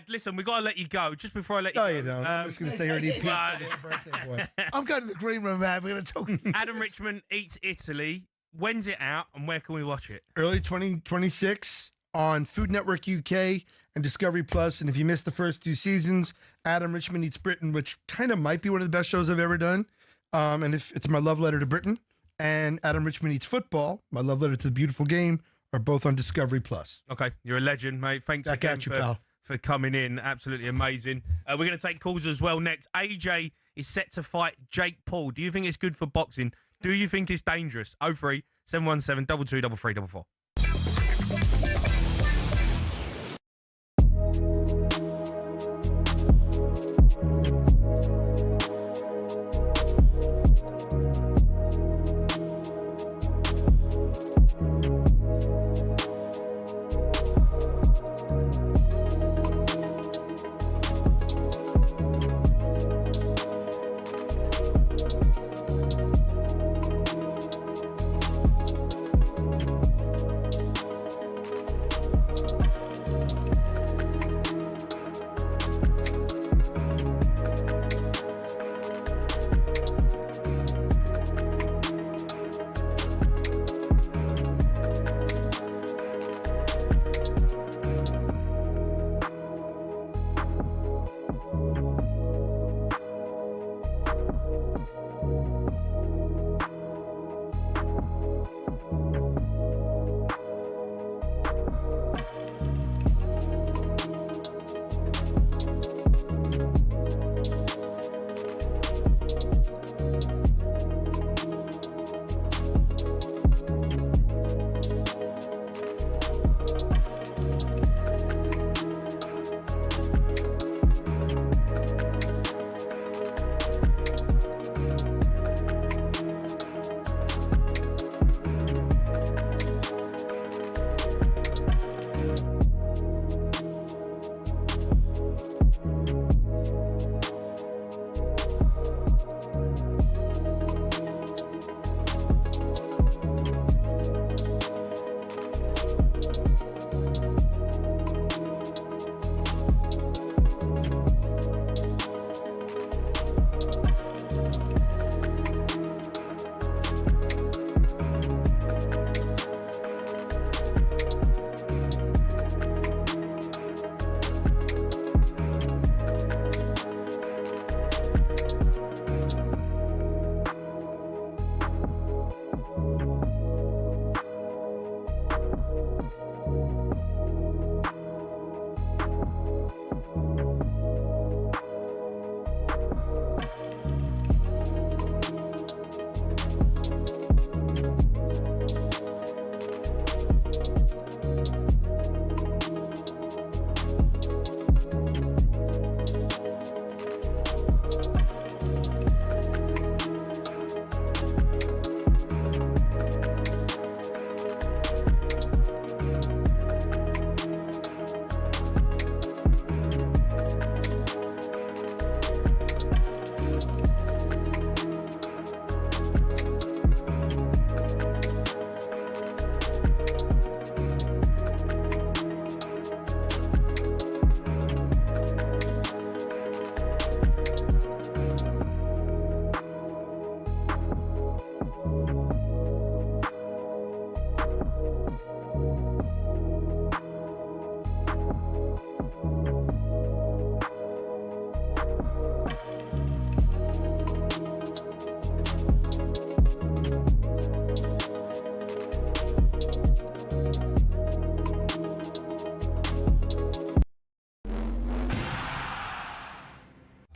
Listen, we've got to let you go. Just before I let you go. No, you don't. I'm just going to stay here and eat pizza. Birthday boy. I'm going to the green room, man. We're going to talk. Adam Richman Eats Italy. When's it out and where can we watch it? Early 2026 on Food Network UK and Discovery Plus. And if you missed the first two seasons, Adam Richman Eats Britain, which kind of might be one of the best shows I've ever done. And if it's my love letter to Britain. And Adam Richman Eats Football, my love letter to the beautiful game, are both on Discovery Plus. Okay, you're a legend, mate. Thanks Back again at you, pal. for coming in. Absolutely amazing. We're going to take calls as well next. AJ is set to fight Jake Paul. Do you think it's good for boxing? Do you think it's dangerous? 03 717 22 33 44.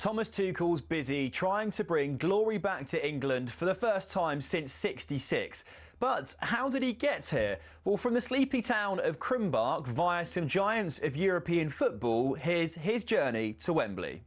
Thomas Tuchel's busy trying to bring glory back to England for the first time since '66. But how did he get here? Well, from the sleepy town of Krumbach via some giants of European football, here's his journey to Wembley.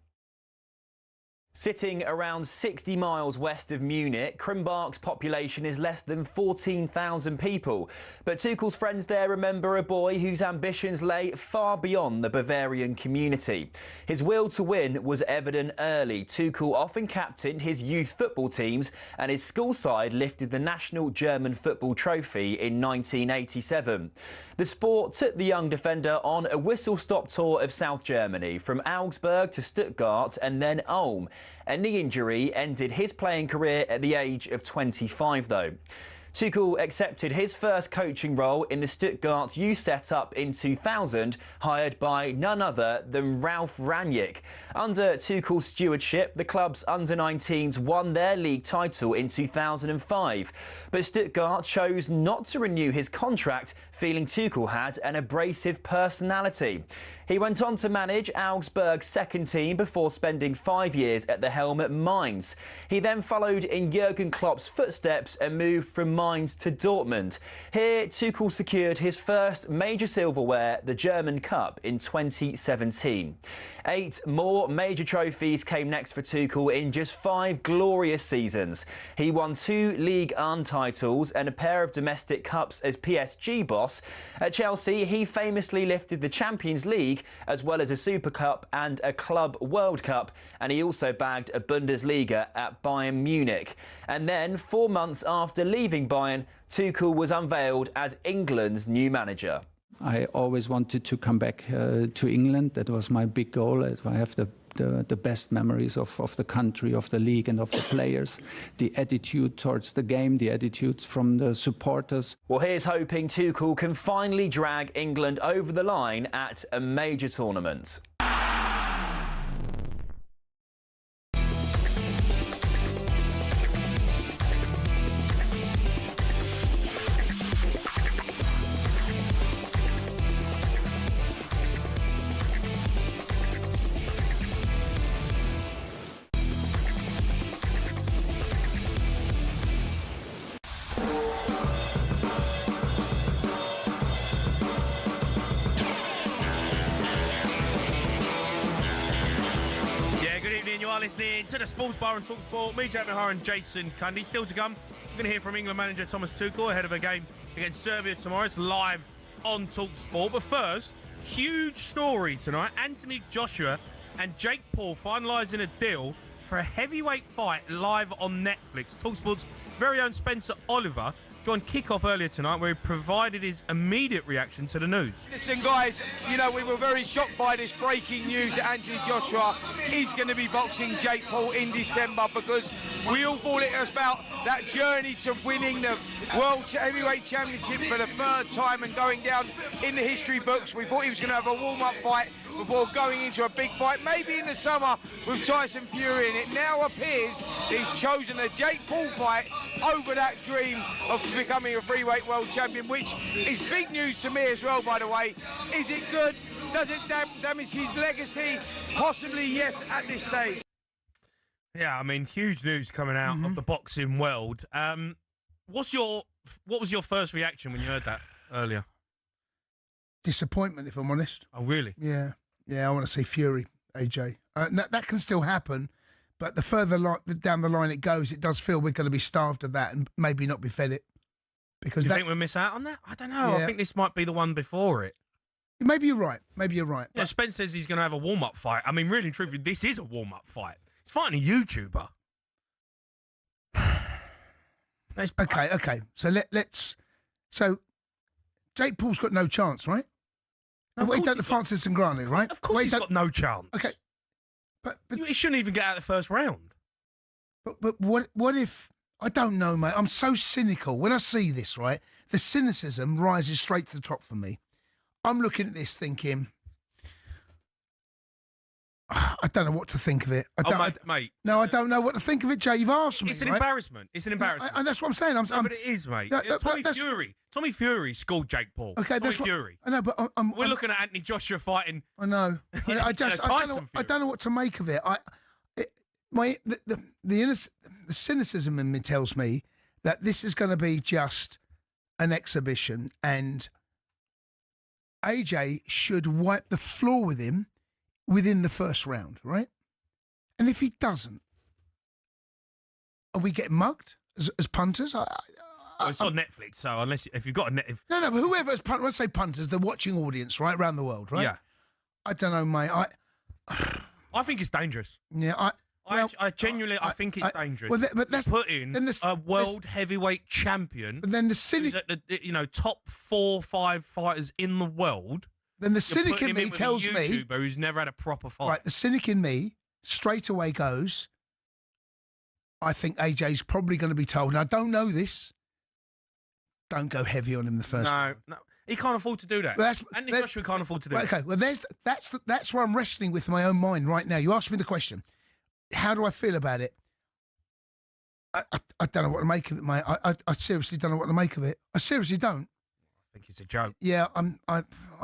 Sitting around 60 miles west of Munich, Krumbach's population is less than 14,000 people. But Tuchel's friends there remember a boy whose ambitions lay far beyond the Bavarian community. His will to win was evident early. Tuchel often captained his youth football teams, and his school side lifted the national German football trophy in 1987. The sport took the young defender on a whistle-stop tour of South Germany, from Augsburg to Stuttgart and then Ulm. A knee injury ended his playing career at the age of 25, though. Tuchel accepted his first coaching role in the Stuttgart youth setup in 2000, hired by none other than Ralf Rangnick. Under Tuchel's stewardship, the club's under-19s won their league title in 2005. But Stuttgart chose not to renew his contract, feeling Tuchel had an abrasive personality. He went on to manage Augsburg's second team before spending 5 years at the helm at Mainz. He then followed in Jurgen Klopp's footsteps and moved from Mainz to Dortmund. Here, Tuchel secured his first major silverware, the German Cup, in 2017. 8 more major trophies came next for Tuchel in just 5 glorious seasons. He won 2 Ligue 1 titles and a pair of domestic cups as PSG boss. At Chelsea, he famously lifted the Champions League as well as a Super Cup and a Club World Cup, and he also bagged a Bundesliga at Bayern Munich. And then, 4 months after leaving Bayern, Tuchel was unveiled as England's new manager. I always wanted to come back to England. That was my big goal. I have the best memories of the country, of the league and of the players, the attitude towards the game, the attitudes from the supporters. Well, here's hoping Tuchel can finally drag England over the line at a major tournament. Listening to the Sports Bar and talkSPORT. Me, Jamie O'Hara and Jason Cundy. Still to come, we're going to hear from England manager Thomas Tuchel ahead of a game against Serbia tomorrow. It's live on talkSPORT. But first, huge story tonight. Anthony Joshua and Jake Paul finalising a deal for a heavyweight fight live on Netflix. talkSPORT's very own Spencer Oliver joined Kickoff earlier tonight, where he provided his immediate reaction to the news. Listen, guys, you know, we were very shocked by this breaking news that Anthony Joshua is going to be boxing Jake Paul in December, because we all thought it was about that journey to winning the World Heavyweight Championship for the 3rd time and going down in the history books. We thought he was going to have a warm-up fight before going into a big fight, maybe in the summer with Tyson Fury, and it now appears he's chosen a Jake Paul fight over that dream of becoming a freeweight world champion, which is big news to me as well, by the way. Is it good? Does it damage his legacy? Possibly yes at this stage. Yeah, I mean, huge news coming out of the boxing world. What was your first reaction when you heard that earlier? Disappointment, if I'm honest. Oh, really? Yeah, I want to see Fury, AJ. That can still happen, but the further down the line it goes, it does feel we're going to be starved of that and maybe not be fed it. Because do you think we'll miss out on that? I don't know. Yeah. I think this might be the one before it. Maybe you're right. Yeah, Spence says he's going to have a warm-up fight. I mean, really and truthfully, this is a warm-up fight. He's fighting a YouTuber. Okay. So let's. So Jake Paul's got no chance, right? No, he done the Francis Ngannou, right? Of course he's got no chance. Okay, but he shouldn't even get out of the first round. But what if? I don't know, mate. I'm so cynical when I see this. Right, the cynicism rises straight to the top for me. I'm looking at this thinking, I don't know what to think of it. Mate. No, I don't know what to think of it, Jay. You've asked me. It's an embarrassment. It's an embarrassment. And that's what I'm saying. But it is, mate. Tommy Fury scored Jake Paul. Okay, Tommy Fury. I know, but we're looking at Anthony Joshua fighting. I know. I don't know what to make of it. the cynicism in me tells me that this is going to be just an exhibition, and AJ should wipe the floor with him within the first round, right? And if he doesn't, are we getting mugged as punters? Well, it's on Netflix, so if you've got a net, no, but whoever is punters, let's say punters, the watching audience, right, around the world, right? Yeah. I don't know, mate. I think it's dangerous. Yeah, I genuinely think it's dangerous. Well, but that's put in a world heavyweight champion. But then the cynic, who's at the top 4-5 fighters in the world. Then the cynic in me tells me, YouTuber who's never had a proper fight. Right, the cynic in me straight away goes, I think AJ's probably going to be told, and I don't know this, don't go heavy on him the first round. No, he can't afford to do that. Anthony Joshua can't afford to do that. Okay, well, that's where I'm wrestling with my own mind right now. You asked me the question. How do I feel about it? I don't know what to make of it, mate. I seriously don't know what to make of it. I seriously don't. I think it's a joke. Yeah, I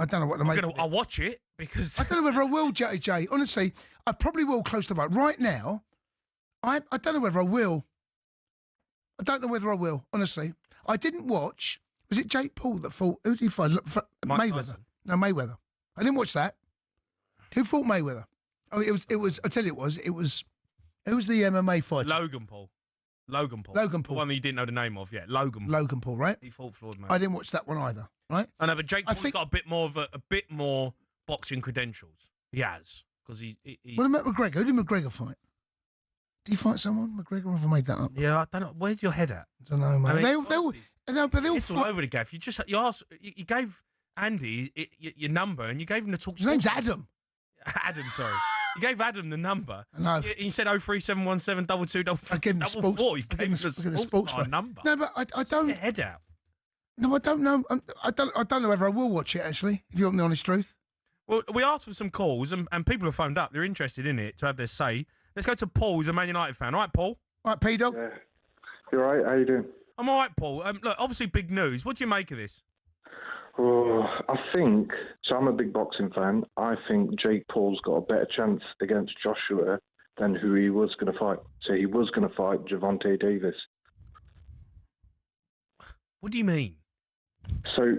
don't know what to make of it. I'll watch it because... I don't know whether I will, JJ. Honestly, I probably will close the vote. Right now, I don't know whether I will. I don't know whether I will, honestly. I didn't watch... Was it Jake Paul that fought... Who did he fight? Mayweather. Tyson. No, Mayweather. I didn't watch that. Who fought Mayweather? Oh, it was... I tell you it was... Who was the MMA fighter? Logan Paul. The one that you didn't know the name of, yeah. Logan Paul, right? He fought Floyd Mayweather. I didn't watch that one either, right? I know, but Jake Paul's got a bit more boxing credentials. He has. Because he... What about McGregor? Who did McGregor fight? Did he fight someone? McGregor, or have I made that up? Yeah, I don't know. Where's your head at? I don't know, mate. I mean, they all it's all over the gaff. You gave Andy your number and you gave him the talk. His name's Adam. Adam, sorry. You gave Adam the number. No. You said 03717 22 I gave him the sports. You gave him the sports number. No, but I don't. Get your head out. No, I don't know. I don't know whether I will watch it, actually, if you want the honest truth. Well, we asked for some calls and people have phoned up. They're interested in it to have their say. Let's go to Paul, who's a Man United fan. All right, Paul? All right, P-Dog? Yeah. You all right? How you doing? I'm all right, Paul. Look, obviously big news. What do you make of this? Oh, I think, so I'm a big boxing fan. I think Jake Paul's got a better chance against Joshua than who he was going to fight. So he was going to fight Gervonta Davis. What do you mean? So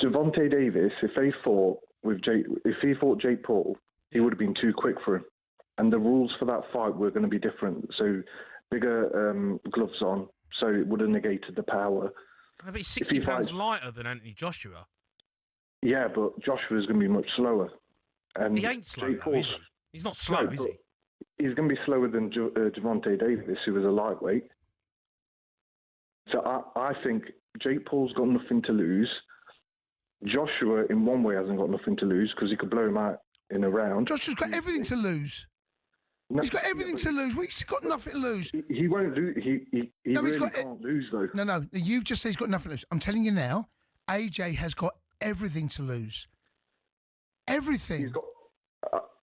Gervonta Davis, if he fought Jake Paul, he would have been too quick for him. And the rules for that fight were going to be different. So bigger gloves on, so it would have negated the power. But he's 60 pounds lighter than Anthony Joshua. Yeah, but Joshua's going to be much slower. And he ain't slow, though, is he? He's not slow, is he? He's going to be slower than Gervonta Davis, who was a lightweight. So I think Jake Paul's got nothing to lose. Joshua, in one way, hasn't got nothing to lose because he could blow him out in a round. Joshua's got everything to lose. He's got everything to lose. He's got nothing to lose. He won't lose. He really can't lose, though. No. You've just said he's got nothing to lose. I'm telling you now, AJ has got everything to lose. Everything.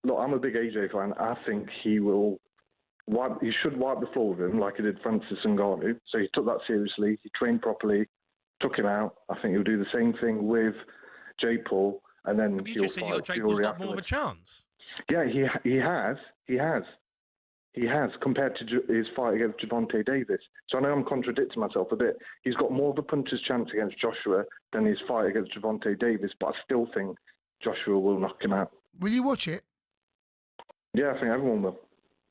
Look, I'm a big AJ fan. I think he should wipe the floor with him like he did Francis Ngannou. So he took that seriously. He trained properly, took him out. I think he'll do the same thing with Jake Paul. And then you just said Jake Paul's got more of a chance. Yeah, he has compared to his fight against Gervonta Davis. So I know I'm contradicting myself a bit. He's got more of a puncher's chance against Joshua than his fight against Gervonta Davis, but I still think Joshua will knock him out. Will you watch it? Yeah, I think everyone will.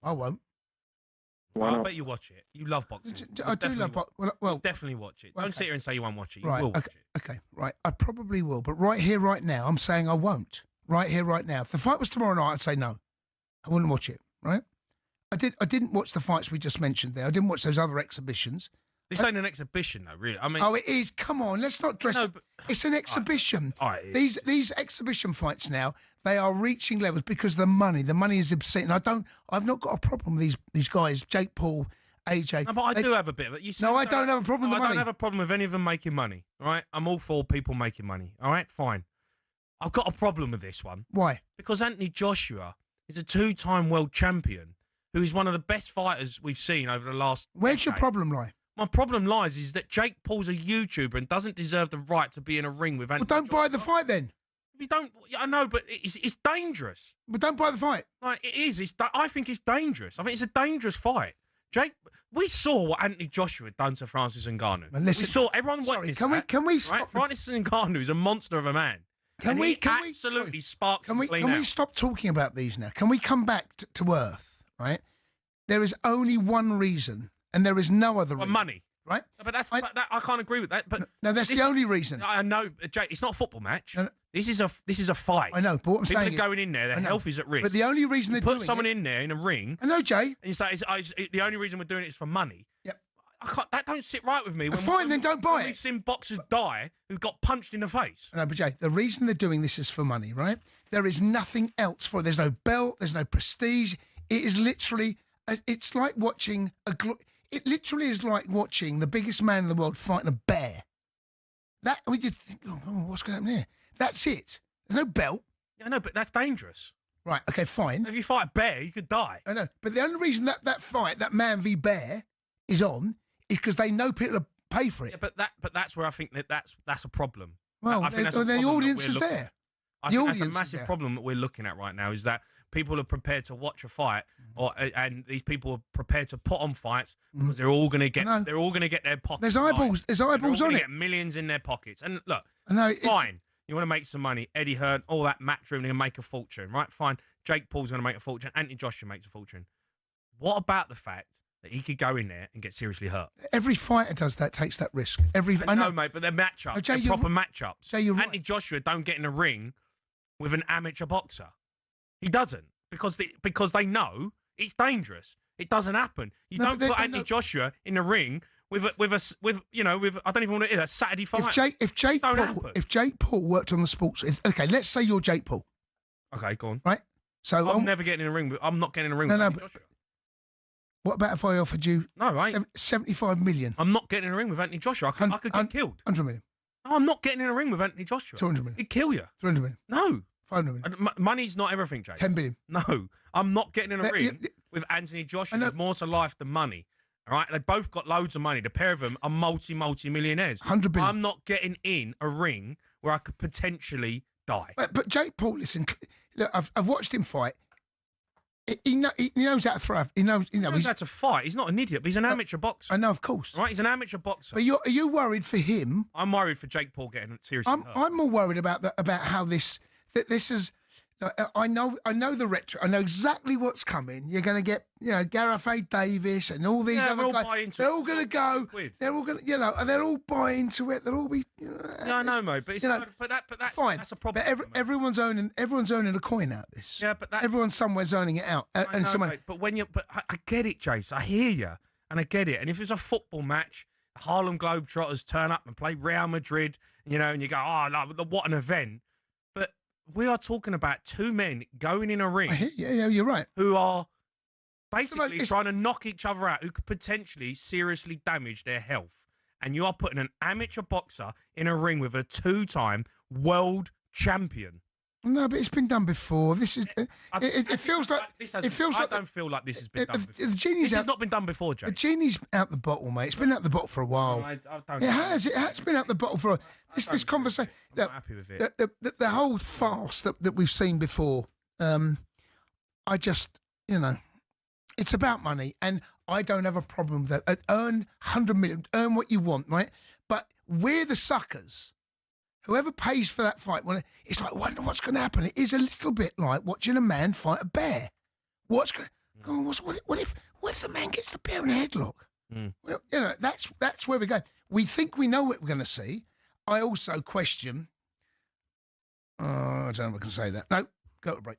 I won't. Why not? I bet you watch it. You love boxing. I do love boxing. Well, definitely watch it. Okay. Don't sit here and say you won't watch it. You right, will watch it. Okay, right. I probably will. But right here, right now, I'm saying I won't. Right here, right now. If the fight was tomorrow night, I'd say no. I wouldn't watch it, right? I didn't watch the fights we just mentioned there. I didn't watch those other exhibitions. This ain't an exhibition, though, really. I mean, oh, it is. Come on, let's not dress it. It's an exhibition. These exhibition fights now, they are reaching levels because the money is obscene. I've not got a problem with these guys, Jake Paul, AJ. No, but I do have a bit of it. I don't have a problem with the money. I don't have a problem with any of them making money, all right? I'm all for people making money, all right? Fine. I've got a problem with this one. Why? Because Anthony Joshua is a two-time world champion who is one of the best fighters we've seen over the last Where's your decade. problem lie? My problem lies is that Jake Paul's a YouTuber and doesn't deserve the right to be in a ring with Anthony Well, don't Joshua. buy the fight then. We don't. I know, but it's dangerous. But don't buy the fight. Like it is. I think it's dangerous. I think it's a dangerous fight. Jake, we saw what Anthony Joshua had done to Francis Ngannou. Well, listen, we saw everyone sorry, witnessed can we- that, can we right? stop- Francis Ngannou is a monster of a man. Can And we- he can we- absolutely sorry. sparks Can we clean can we out. stop talking about these now? Can we come back to earth? Right? There is only one reason, and there is no other Well, reason. money. Right? But I can't agree with that. But No, that's this the is- only reason. I know, Jake. It's not a football match. No, no. This is a fight. I know, but what I'm People saying are is, going in there. I Their know. health is at risk. But the only reason they're put doing someone it, in there in a ring, I know, Jay. and you say the only reason we're doing it is for money. Yep. That don't sit right with me. Fine, then don't buy when it. We've seen boxers die who got punched in the face. I know, but Jay, the reason they're doing this is for money, right? There is nothing else for it. There's no belt. There's no prestige. It is literally. It's like watching It literally is like watching the biggest man in the world fighting a bear. That we did think, oh, what's going to happen here? That's it. There's no belt. Yeah, I know, but that's dangerous. Right. Okay. Fine. If you fight a bear, you could die. I know, but the only reason that fight, that man v bear, is on is because they know people will pay for it. Yeah, but that's where I think that's a problem. Well, I think that's a the problem that audience we're is looking there. at. I The think that's a audience is massive there. problem that we're looking at right now. Is that people are prepared to watch a fight, and these people are prepared to put on fights because they're all going to get I know. they're all going to get their pockets. There's eyeballs. There's They're all eyeballs gonna on it. Get millions in their pockets. And look, I know. it's- fine. You want to make some money. Eddie Hearn, all that matchroom, they're going to make a fortune, right? Fine. Jake Paul's going to make a fortune. Anthony Joshua makes a fortune. What about the fact that he could go in there and get seriously hurt? Every fighter does that. Takes that risk. I know, mate, but they're matchups. Oh, Jay, They're you're proper right. matchups. Jay, you're right. Anthony Joshua don't get in a ring with an amateur boxer. He doesn't because they know it's dangerous. It doesn't happen. You No, don't but put they- Anthony no. Joshua in a ring with I don't even want to hear a Saturday fight. If Jake Paul worked on the sports, okay, let's say you're Jake Paul, Okay, go on. right? So I'm never getting in a ring. I'm not getting in a ring No, with no, Anthony but- Joshua. what about if I offered you No, right. 75 million, I'm not getting in a ring with Anthony Joshua. I could get killed. 100 million, No, I'm not getting in a ring with Anthony Joshua. 200 million, He'd kill you. 300 million, No. 500 million, Money's not everything, Jake. 10 billion. No, I'm not getting in a Yeah, ring yeah. with Anthony Joshua. I know. There's more to life than money. All right, they both got loads of money. The pair of them are multi-millionaires. 100 billion. I'm not getting in a ring where I could potentially die. But Jake Paul, listen, look, I've watched him fight. He knows how to throw. He knows. He knows how to fight. He's not an idiot, but he's an amateur boxer. I know, of course. Right, he's an amateur boxer. But are you worried for him? I'm worried for Jake Paul getting seriously hurt. I'm more worried about how this is. I know the rhetoric. I know exactly what's coming. You're going to get Gareth A. Davis and all these Yeah, other we'll guys. buy into They're it. all going to go. Quid. They're all going to they'll all buy into it. They'll all be. Yeah, I know, mate, but it's but that's fine. That's a problem. But for me. everyone's earning a coin out of this. Yeah, but that, Everyone's somewhere's earning it out. I And know, someone. mate, but I get it, Jace. I hear you, and I get it. And if it's a football match, Harlem Globetrotters turn up and play Real Madrid, and you go, oh, no, what an event. But we are talking about two men going in a ring Yeah, you're right. who are basically it's- trying to knock each other out, who could potentially seriously damage their health. And you are putting an amateur boxer in a ring with a two-time world champion. No, but it's been done before. This is. It feels like. It feels I like. don't feel like this has been done before. The genie's This has out. not been done before, Jay. The genie's out the bottle, mate. It's been out the bottle for a while. I don't It has. It has been out the bottle for this conversation. I'm not happy with it. The whole farce that we've seen before. I just, it's about money, and I don't have a problem with that. Earn 100 million, earn what you want, right? But we're the suckers. Whoever pays for that fight, well, it's like, wonder what's going to happen. It is a little bit like watching a man fight a bear. What's going? What if the man gets the bear in a headlock? Well, that's where we go. We think we know what we're going to see. I also question. I don't know if I can say that. No, go to break.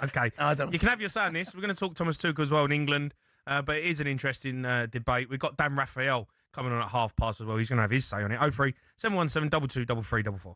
Okay. I don't. You can have your say on this. We're going to talk Thomas Tuchel as well in England, but it is an interesting debate. We've got Dan Raphael coming on at 12:30 as well. He's going to have his say on it. 03 717 22 33 44.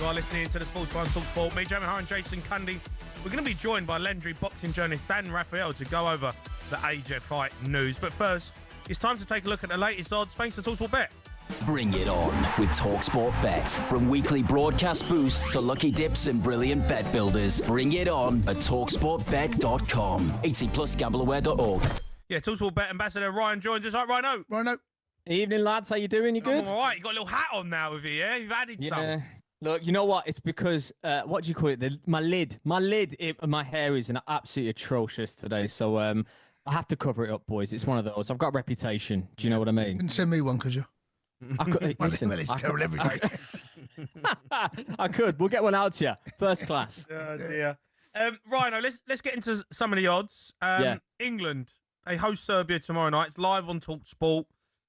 You are listening to the Sports One talkSPORT. Me, Jamie O'Hara and Jason Cundy. We're going to be joined by legendary boxing journalist Dan Raphael to go over the AJ fight news. But first, it's time to take a look at the latest odds thanks to talkSPORT Bet. Bring it on with talkSPORT Bet. From weekly broadcast boosts to lucky dips and brilliant bet builders, bring it on at talksportbet.com. 18+ gambleaware.org. Yeah, talkSPORT Bet ambassador Ryan joins us. All right, Rhino. Rhino. Evening, lads. How you doing? You good? I'm all right. You got a little hat on now with you, yeah? You've added some. Look, you know what? It's because, what do you call it? My lid, my hair is absolutely atrocious today. So I have to cover it up, boys. It's one of those. I've got a reputation. Do you know what I mean? You can send me one, could you? I could, listen, well, it's terrible every day. I could. We'll get one out to you. First class. Oh, dear. Rhino, let's get into some of the odds. England, they host Serbia tomorrow night. It's live on talkSPORT.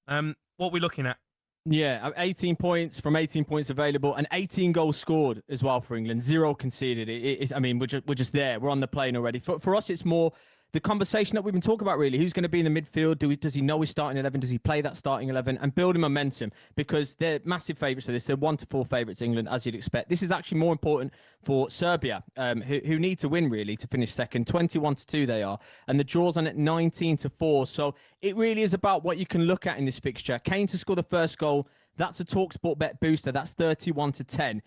What are we looking at? Yeah, 18 points from 18 points available and 18 goals scored as well for England. 0 conceded. I mean, we're just there. We're on the plane already. For us, it's more the conversation that we've been talking about, really. Who's going to be in the midfield? Does he know he's starting 11? Does he play that starting 11? And building momentum, because they're massive favourites for this. They're 1-4 favourites, England, as you'd expect. This is actually more important for Serbia, who need to win, really, to finish second. 21-2 they are. And the draw's on at 19-4. So it really is about what you can look at in this fixture. Kane to score the first goal. That's a talkSPORT Bet booster. That's 31-10.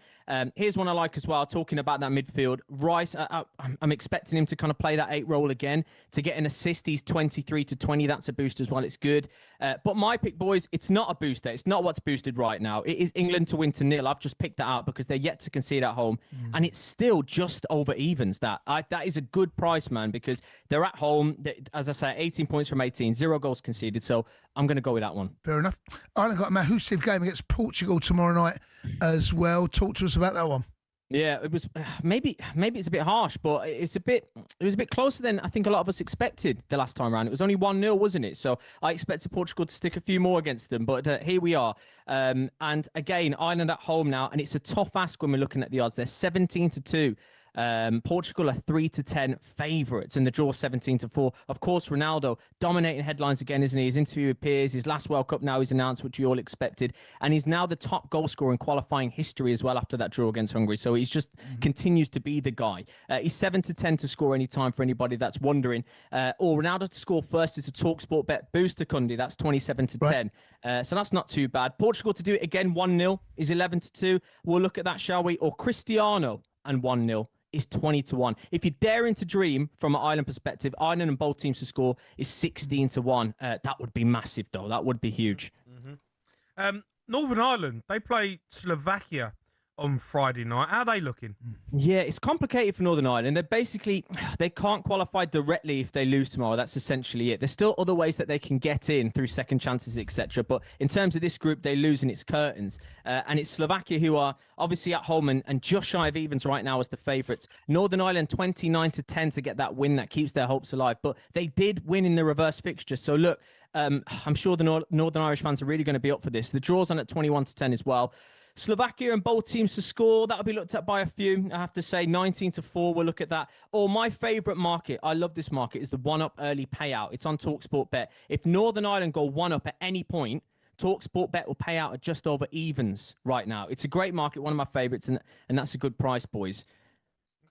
Here's one I like as well, talking about that midfield. Rice, I'm expecting him to kind of play that 8 role again. To get an assist, he's 23-20. That's a boost as well. It's good. But my pick, boys, it's not a booster. It's not what's boosted right now. It is England to win to 0. I've just picked that out because they're yet to concede at home. And it's still just over evens. That is a good price, man, because they're at home. As I say, 18 points from 18. 0 goals conceded. So I'm going to go with that one. Fair enough. I've got a massive game against Portugal tomorrow night as well. Talk to us about that one. Yeah, it was maybe it's a bit harsh, but it was a bit closer than I think a lot of us expected the last time around. It was only 1-0, wasn't it? So I expected Portugal to stick a few more against them, but here we are. And again, Ireland at home now, and it's a tough ask when we're looking at the odds. They're 17-2. Portugal are 3-10 favourites, and the draw 17-4. Of course, Ronaldo dominating headlines again, isn't he? His interview with Piers, his last World Cup now he's announced, which we all expected, and he's now the top goal scorer in qualifying history as well after that draw against Hungary. So he's just continues to be the guy. He's 7-10 to score any time for anybody that's wondering. Or Ronaldo to score first is a talkSPORT Bet booster, Cundy. That's 27-10. Right. So that's not too bad. Portugal to do it again 1-0 is 11-2. We'll look at that, shall we? Or Cristiano and 1-0. Is 20-1. If you're daring to dream from an Ireland perspective, Ireland and both teams to score is 16-1. That would be massive, though. That would be huge. Northern Ireland, they play Slovakia on Friday night. How are they looking? Yeah, it's complicated for Northern Ireland. They can't qualify directly if they lose tomorrow. That's essentially it. There's still other ways that they can get in through second chances, etc. But in terms of this group, they lose in its curtains. And it's Slovakia who are obviously at home and just shy of evens right now as the favourites. Northern Ireland 29-10 to get that win that keeps their hopes alive. But they did win in the reverse fixture. So look, I'm sure the Northern Irish fans are really going to be up for this. The draw's on at 21-10 as well. Slovakia and both teams to score. That'll be looked at by a few. I have to say 19-4. We'll look at that. Or my favourite market, I love this market, is the 1-up early payout. It's on talkSPORT Bet. If Northern Ireland go 1-up at any point, talkSPORT Bet will pay out at just over evens right now. It's a great market, one of my favourites, and that's a good price, boys.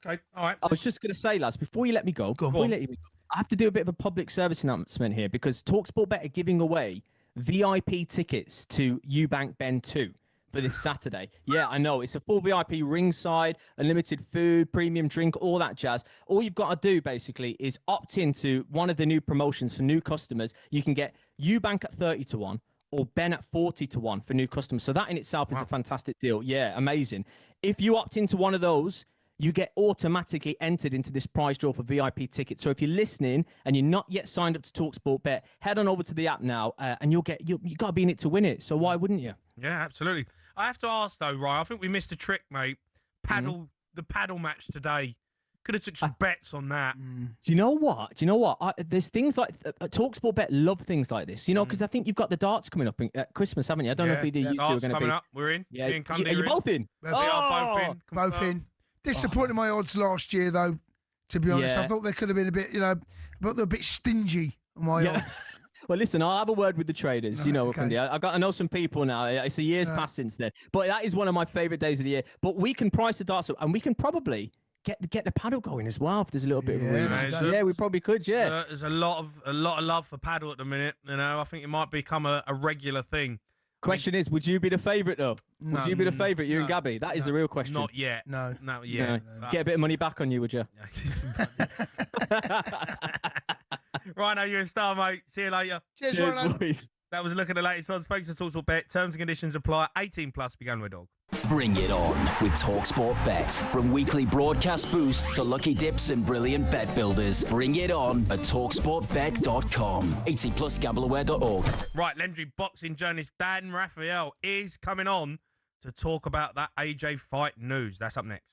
Okay, all right. I was just going to say, lads, before you let me go, I have to do a bit of a public service announcement here because talkSPORT Bet are giving away VIP tickets to Eubank Bend 2. For this Saturday. Yeah, I know. It's a full VIP ringside, unlimited food, premium drink, all that jazz. All you've got to do, basically, is opt into one of the new promotions for new customers. You can get Eubank at 30-1 or Ben at 40-1 for new customers. So that in itself is a fantastic deal. Yeah, amazing. If you opt into one of those, you get automatically entered into this prize draw for VIP tickets. So if you're listening and you're not yet signed up to talkSPORT Bet, head on over to the app now and you got to be in it to win it. So why wouldn't you? Yeah, absolutely. I have to ask, though, Ryan, I think we missed a trick, mate. The paddle match today. Could have took some bets on that. Do you know what? There's things like talkSPORT Bet love things like this, because I think you've got the darts coming up at Christmas, haven't you? I don't know if either you two are going to be. Up. We're in. Yeah, me and Cundy are you both in? We are both in. Both in. Disappointed my odds last year, though, to be honest. Yeah. I thought they could have been a bit, but they're a bit stingy on my odds. Well, listen, I'll have a word with the traders. Right, you know, okay. Cundy, I know some people now. It's a year's past since then. But that is one of my favourite days of the year. But we can price the darts up, and we can probably get the paddle going as well if there's a little bit of a rematch. Yeah, we probably could, yeah. There's a lot of love for paddle at the minute. You know, I think it might become a regular thing. Question is, would you be the favourite, though? No, would you be the favourite, you and Gabby? That is the real question. Not yet. No. Not yet. No. Get a bit of money back on you, would you? Rhino, you're a star, mate. See you later. Cheers, Rhino. Boys. That was a look at the latest odds. Thanks to TalkSport Bet. Terms and conditions apply. 18 plus. Began with dog. Bring it on with TalkSport Bet. From weekly broadcast boosts to lucky dips and brilliant bet builders, bring it on at talksportbet.com. 18+gambleaware.org. Right, legendary boxing journalist Dan Raphael is coming on to talk about that AJ fight news. That's up next.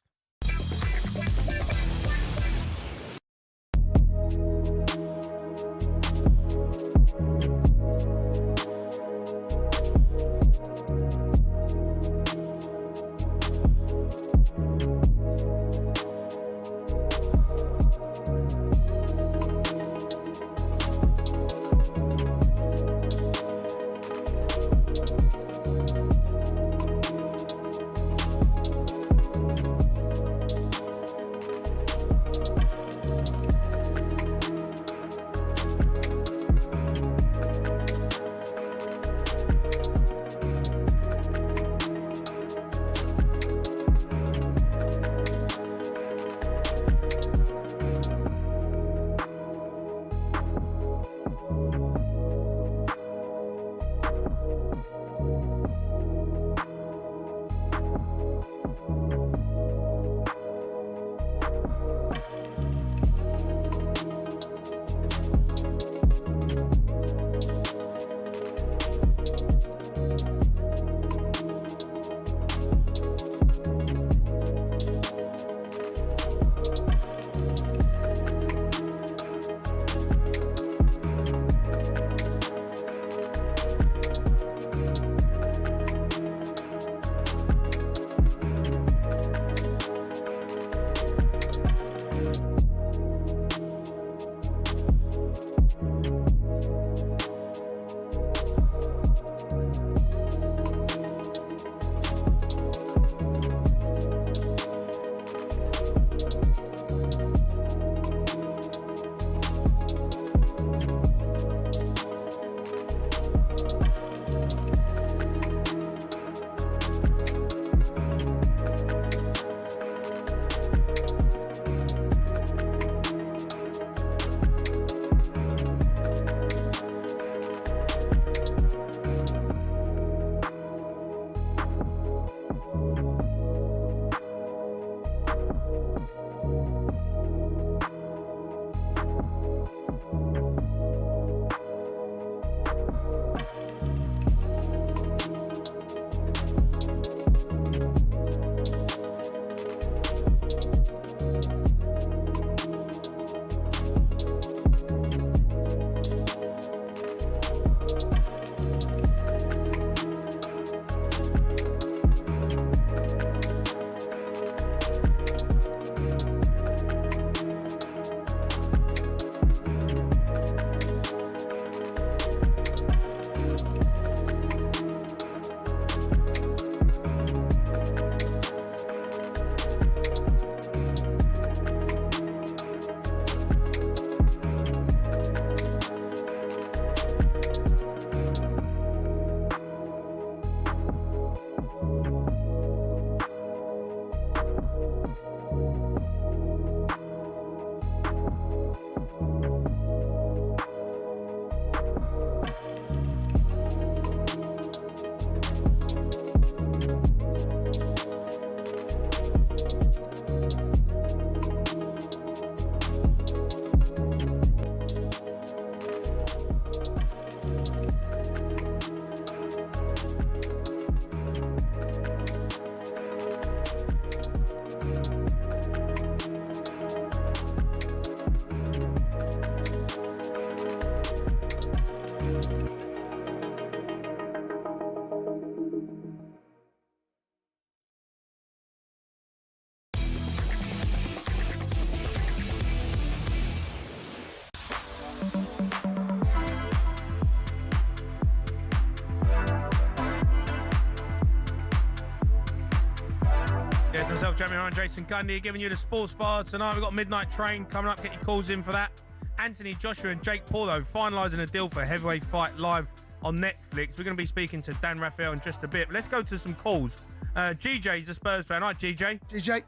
myself, Jamie O'Hara and Jason Cundy, giving you the sports bar tonight. We've got Midnight Train coming up. Get your calls in for that. Anthony Joshua and Jake Paul, though, finalising a deal for Heavyweight Fight live on Netflix. We're going to be speaking to Dan Raphael in just a bit. But let's go to some calls. GJ's a Spurs fan. Hi, GJ. GJ.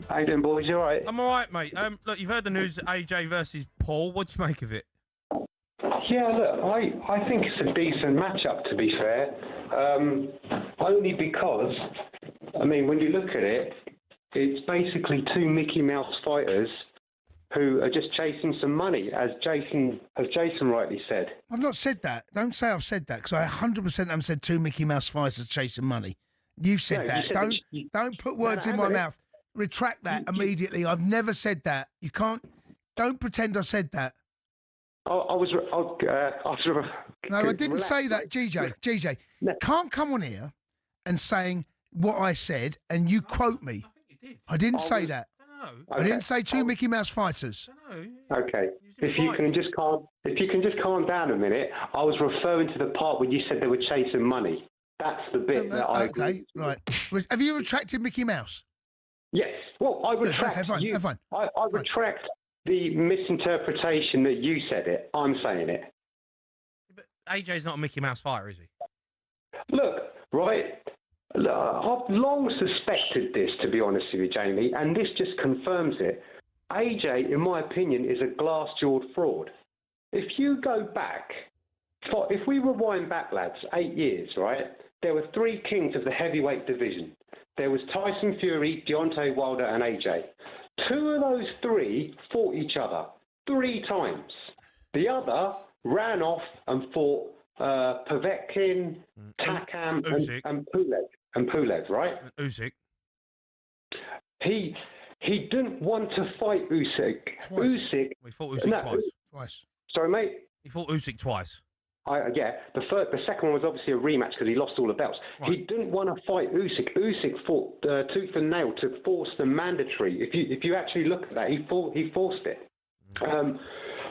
How you doing, boys? You all right? I'm all right, mate. Look, you've heard the news, AJ versus Paul. What do you make of it? Yeah, look, I think it's a decent matchup, to be fair. Only because, I mean, when you look at it, it's basically two Mickey Mouse fighters who are just chasing some money, as Jason rightly said. I've not said that. Don't say I've said that, because I 100% haven't said two Mickey Mouse fighters chasing money. You've said that. Don't put words in my mouth. Retract that immediately. I've never said that. You can't. Don't pretend I said that. No, I didn't say that, GJ. No. Can't come on here and saying what I said and you quote me. I think you did. I didn't say that. Okay. I didn't say two Mickey Mouse fighters. Okay. If you can just calm down a minute. I was referring to the part where you said they were chasing money. That's the bit that I agree. Right. Have you retracted Mickey Mouse? Yes. Well, I retract I retract the misinterpretation that you said it. I'm saying it. But AJ's not a Mickey Mouse fighter, is he? Look, I've long suspected this, to be honest with you, Jamie, and this just confirms it. AJ, in my opinion, is a glass-jawed fraud. If you go back, if we rewind back, lads, 8 years, right, there were three kings of the heavyweight division. There was Tyson Fury, Deontay Wilder, and AJ. Two of those three fought each other 3 times. The other ran off and fought Povetkin, Takam, and Pulev, right? Usyk. He didn't want to fight Usyk. Usyk. We fought Usyk twice. Sorry, mate. He fought Usyk twice. The second one was obviously a rematch because he lost all the belts. Right. He didn't want to fight Usyk. Usyk fought tooth and nail to force the mandatory. If you actually look at that, he forced it.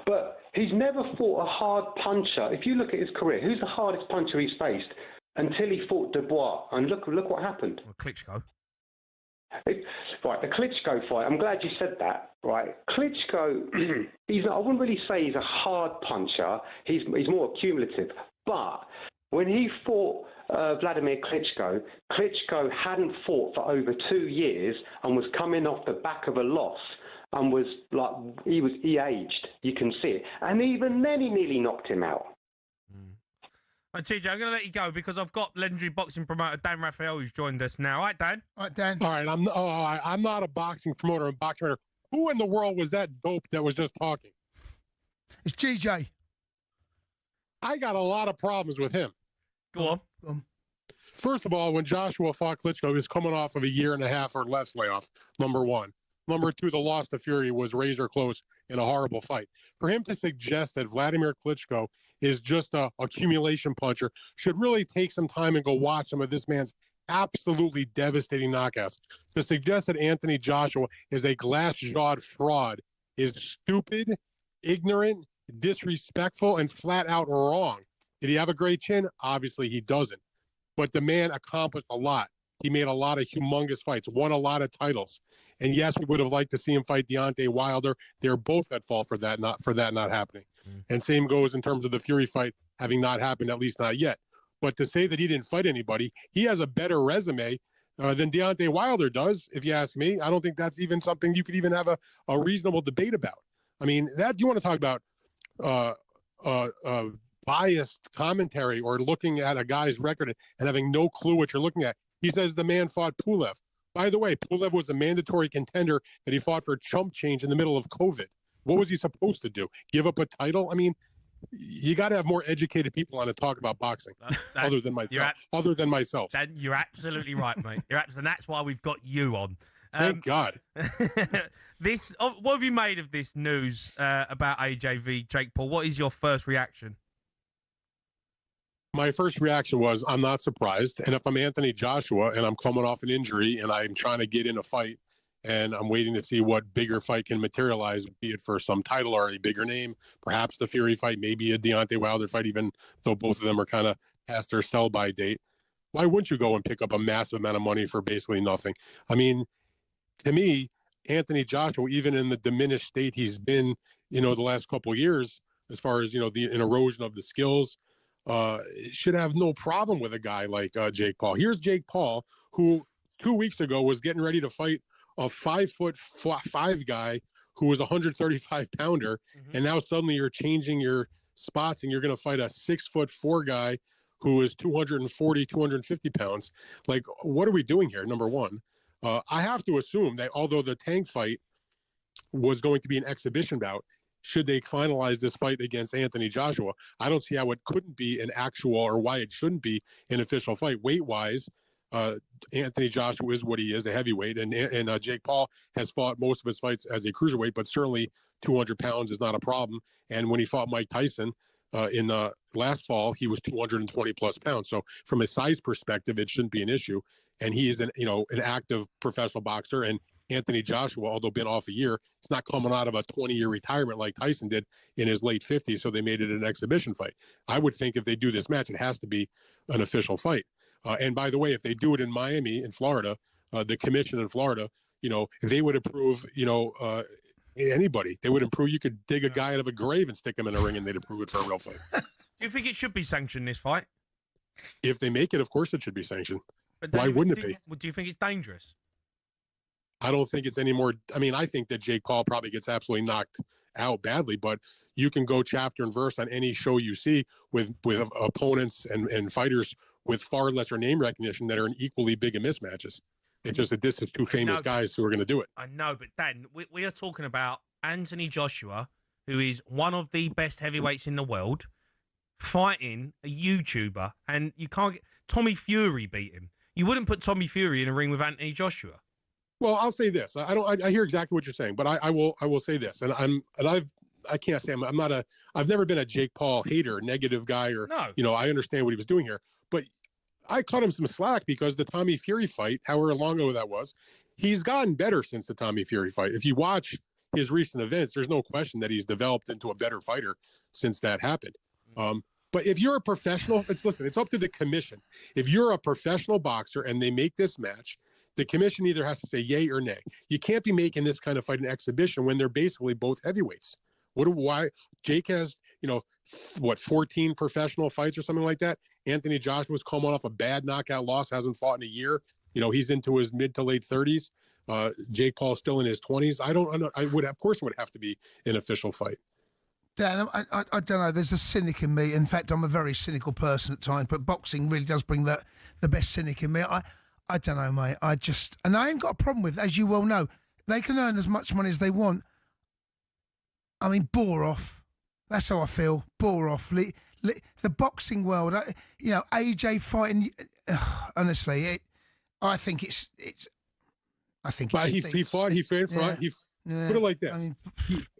But he's never fought a hard puncher. If you look at his career, who's the hardest puncher he's faced until he fought Dubois? And look what happened. Well, Klitschko. Right, the Klitschko fight. I'm glad you said that. Right, Klitschko. I wouldn't really say he's a hard puncher. He's more cumulative. But when he fought Vladimir Klitschko, Klitschko hadn't fought for over 2 years and was coming off the back of a loss and was like he aged. You can see it, and even then he nearly knocked him out. TJ, I'm going to let you go because I've got legendary boxing promoter Dan Raphael who's joined us now. All right, Dan? All right, Dan. All right, I'm not a boxing promoter. I'm a boxing promoter. Who in the world was that dope that was just talking? It's GJ. I got a lot of problems with him. Go on. First of all, when Joshua fought Klitschko, he was coming off of a 1.5 years or less layoff, number one. Number two, the loss to Fury was razor close in a horrible fight. For him to suggest that Vladimir Klitschko is just a accumulation puncher should really take some time and go watch some of this man's absolutely devastating knockouts. To suggest that Anthony Joshua is a glass-jawed fraud is stupid, ignorant, disrespectful, and flat out wrong. Did he have a great chin? Obviously he doesn't. But the man accomplished a lot. He made a lot of humongous fights, won a lot of titles. And yes, we would have liked to see him fight Deontay Wilder. They're both at fault for that not happening. And same goes in terms of the Fury fight having not happened, at least not yet. But to say that he didn't fight anybody, he has a better resume than Deontay Wilder does, if you ask me. I don't think that's even something you could even have a reasonable debate about. I mean, that you want to talk about biased commentary or looking at a guy's record and having no clue what you're looking at. He says the man fought Pulev. By the way, Pulev was a mandatory contender that he fought for chump change in the middle of COVID. What was he supposed to do? Give up a title? I mean, you got to have more educated people on to talk about boxing, other than myself. You're absolutely right, mate. And that's why we've got you on. Thank God. What have you made of this news about AJ v Jake Paul? What is your first reaction? My first reaction was, I'm not surprised. And if I'm Anthony Joshua and I'm coming off an injury and I'm trying to get in a fight and I'm waiting to see what bigger fight can materialize, be it for some title or a bigger name, perhaps the Fury fight, maybe a Deontay Wilder fight, even though both of them are kind of past their sell-by date. Why wouldn't you go and pick up a massive amount of money for basically nothing? I mean, to me, Anthony Joshua, even in the diminished state he's been, the last couple of years, as far as, an erosion of the skills, should have no problem with a guy like Jake Paul. Here's Jake Paul, who 2 weeks ago was getting ready to fight a 5'5" guy who was a 135-pounder, and now suddenly you're changing your spots and you're going to fight a 6'4" guy who is 240, 250 pounds. Like, what are we doing here? Number one, I have to assume that although the Tank fight was going to be an exhibition bout, should they finalize this fight against Anthony Joshua, I don't see how it couldn't be an actual, or why it shouldn't be an official fight. Weight-wise, Anthony Joshua is what he is, a heavyweight, and Jake Paul has fought most of his fights as a cruiserweight, but certainly 200 pounds is not a problem. And when he fought Mike Tyson in last fall, he was 220-plus pounds. So from a size perspective, it shouldn't be an issue. And he is an active professional boxer. And Anthony Joshua, although been off a year, he's not coming out of a 20-year retirement like Tyson did in his late 50s, so they made it an exhibition fight. I would think if they do this match, it has to be an official fight. And by the way, if they do it in Miami, in Florida, the commission in Florida, they would approve, anybody. They would approve. You could dig a guy out of a grave and stick him in a ring, and they'd approve it for a real fight. Do you think it should be sanctioned, this fight? If they make it, of course it should be sanctioned. But why wouldn't it be? Do you think it's dangerous? I don't think it's any more. I mean, I think that Jake Paul probably gets absolutely knocked out badly, but you can go chapter and verse on any show you see with opponents and fighters with far lesser name recognition that are in equally big in mismatches. It's just that this is two famous guys who are going to do it. I know, but Dan, we are talking about Anthony Joshua, who is one of the best heavyweights in the world, fighting a YouTuber, and you can't get Tommy Fury beat him. You wouldn't put Tommy Fury in a ring with Anthony Joshua. Well, I'll say this. I hear exactly what you're saying, but I will say this, and I can't say I've never been a Jake Paul hater, negative guy, or no. I understand what he was doing here, but I cut him some slack because the Tommy Fury fight, however long ago that was, he's gotten better since the Tommy Fury fight. If you watch his recent events, there's no question that he's developed into a better fighter since that happened. But if you're a professional, it's up to the commission. If you're a professional boxer and they make this match, the commission either has to say yay or nay. You can't be making this kind of fight an exhibition when they're basically both heavyweights. Why Jake has, 14 professional fights or something like that. Anthony Joshua's coming off a bad knockout loss, hasn't fought in a year. He's into his mid to late 30s. Jake Paul's still in his 20s. Of course it would have to be an official fight. Dan, I don't know. There's a cynic in me. In fact, I'm a very cynical person at times, but boxing really does bring the best cynic in me. I don't know, mate. And I ain't got a problem with, as you well know, they can earn as much money as they want. I mean, bore off. That's how I feel. Bore off. The boxing world, AJ fighting. Honestly, I think it's. I think. But he fought. He fought. Yeah. Put it like this: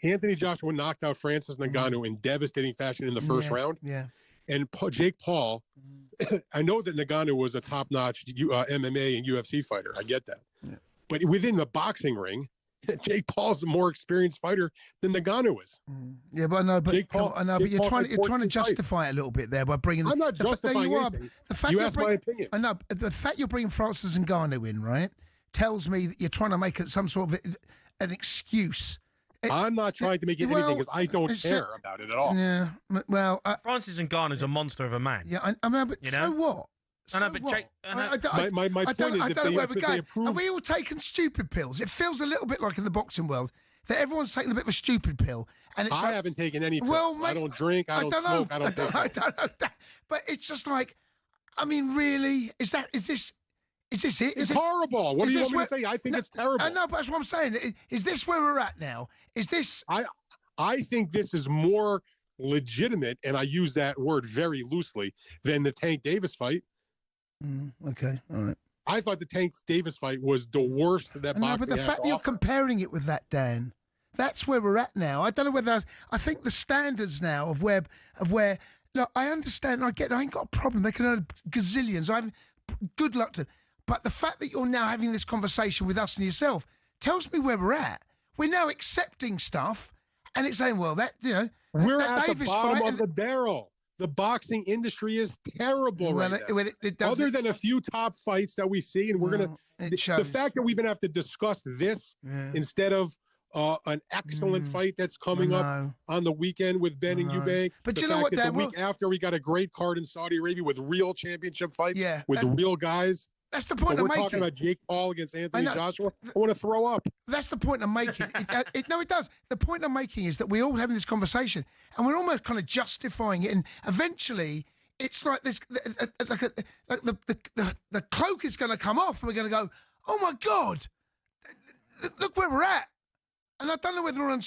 Anthony Joshua knocked out Francis Ngannou in devastating fashion in the first round. Yeah. And Jake Paul, I know that Ngannou was a top-notch MMA and UFC fighter. I get that. Yeah. But within the boxing ring, Jake Paul's a more experienced fighter than Ngannou is. Yeah, but I know. But Jake Paul, but you're trying to justify it a little bit there by bringing. I'm not justifying anything. You asked my opinion. I know. The fact you're bringing Francis Ngannou in, right, tells me that you're trying to make it some sort of an excuse. I'm not trying to make it anything because I don't care about it at all. Yeah. Well, Francis Ngannou's a monster of a man. Yeah, I know, but so what? I know, but Jake. My point is, if they approve, are we all taking stupid pills? It feels a little bit like in the boxing world that everyone's taking a bit of a stupid pill. And I haven't taken any pills. Well, mate, I don't drink. I don't smoke. I don't know. But it's just like, I mean, really, is this it? It's horrible. What do you want me to say? I think it's terrible. I know, but that's what I'm saying. Is this where we're at now? Is this? I think this is more legitimate, and I use that word very loosely, than the Tank Davis fight. Okay, all right. I thought the Tank Davis fight was the worst that boxing had to offer. But the fact that you're comparing it with that, Dan, that's where we're at now. I don't know whether I think the standards now of where. Look, I understand. I get. I ain't got a problem. They can earn gazillions. Good luck to. But the fact that you're now having this conversation with us and yourself tells me where we're at. We're now accepting stuff, and it's saying, well, we're at the bottom of the barrel. the boxing industry is terrible right now. Other than a few top fights that we see, and we're the fact that we even have to discuss this instead of an excellent fight that's coming up on the weekend with Ben and Eubank. But you know what, Dan? The week after, we got a great card in Saudi Arabia with real championship fights with real guys. That's the point I'm making. We're talking about Jake Paul against Anthony Joshua. I want to throw up. That's the point I'm making. No, it does. The point I'm making is that we're all having this conversation, and we're almost kind of justifying it. And eventually, it's like this, like the cloak is going to come off, and we're going to go, "Oh my God, look where we're at." And I don't know whether it's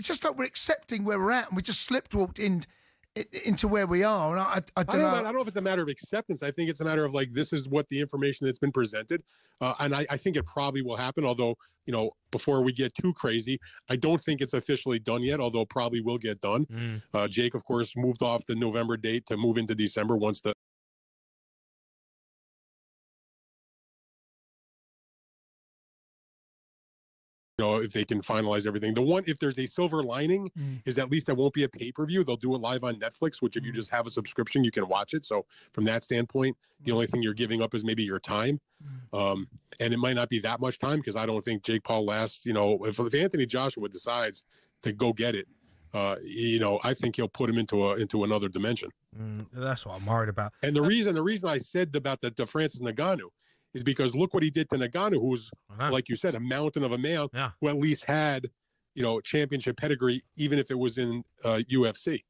just like we're accepting where we're at, and we just walked into where we are. And I don't know. I don't know if it's a matter of acceptance. I think it's a matter of like, this is what the information that's been presented. And I think it probably will happen. Although, before we get too crazy, I don't think it's officially done yet, although it probably will get done. Jake, of course, moved off the November date to move into December once the if they can finalize everything. If there's a silver lining, is at least there won't be a pay-per-view. They'll do it live on Netflix, which if you just have a subscription, you can watch it. So from that standpoint, the only thing you're giving up is maybe your time. And it might not be that much time because I don't think Jake Paul lasts, if Anthony Joshua decides to go get it, I think he'll put him into another dimension. That's what I'm worried about. And the reason I said about the Francis Ngannou is because look what he did to Ngannou, who's, like you said, a mountain of a man who at least had, championship pedigree, even if it was in UFC.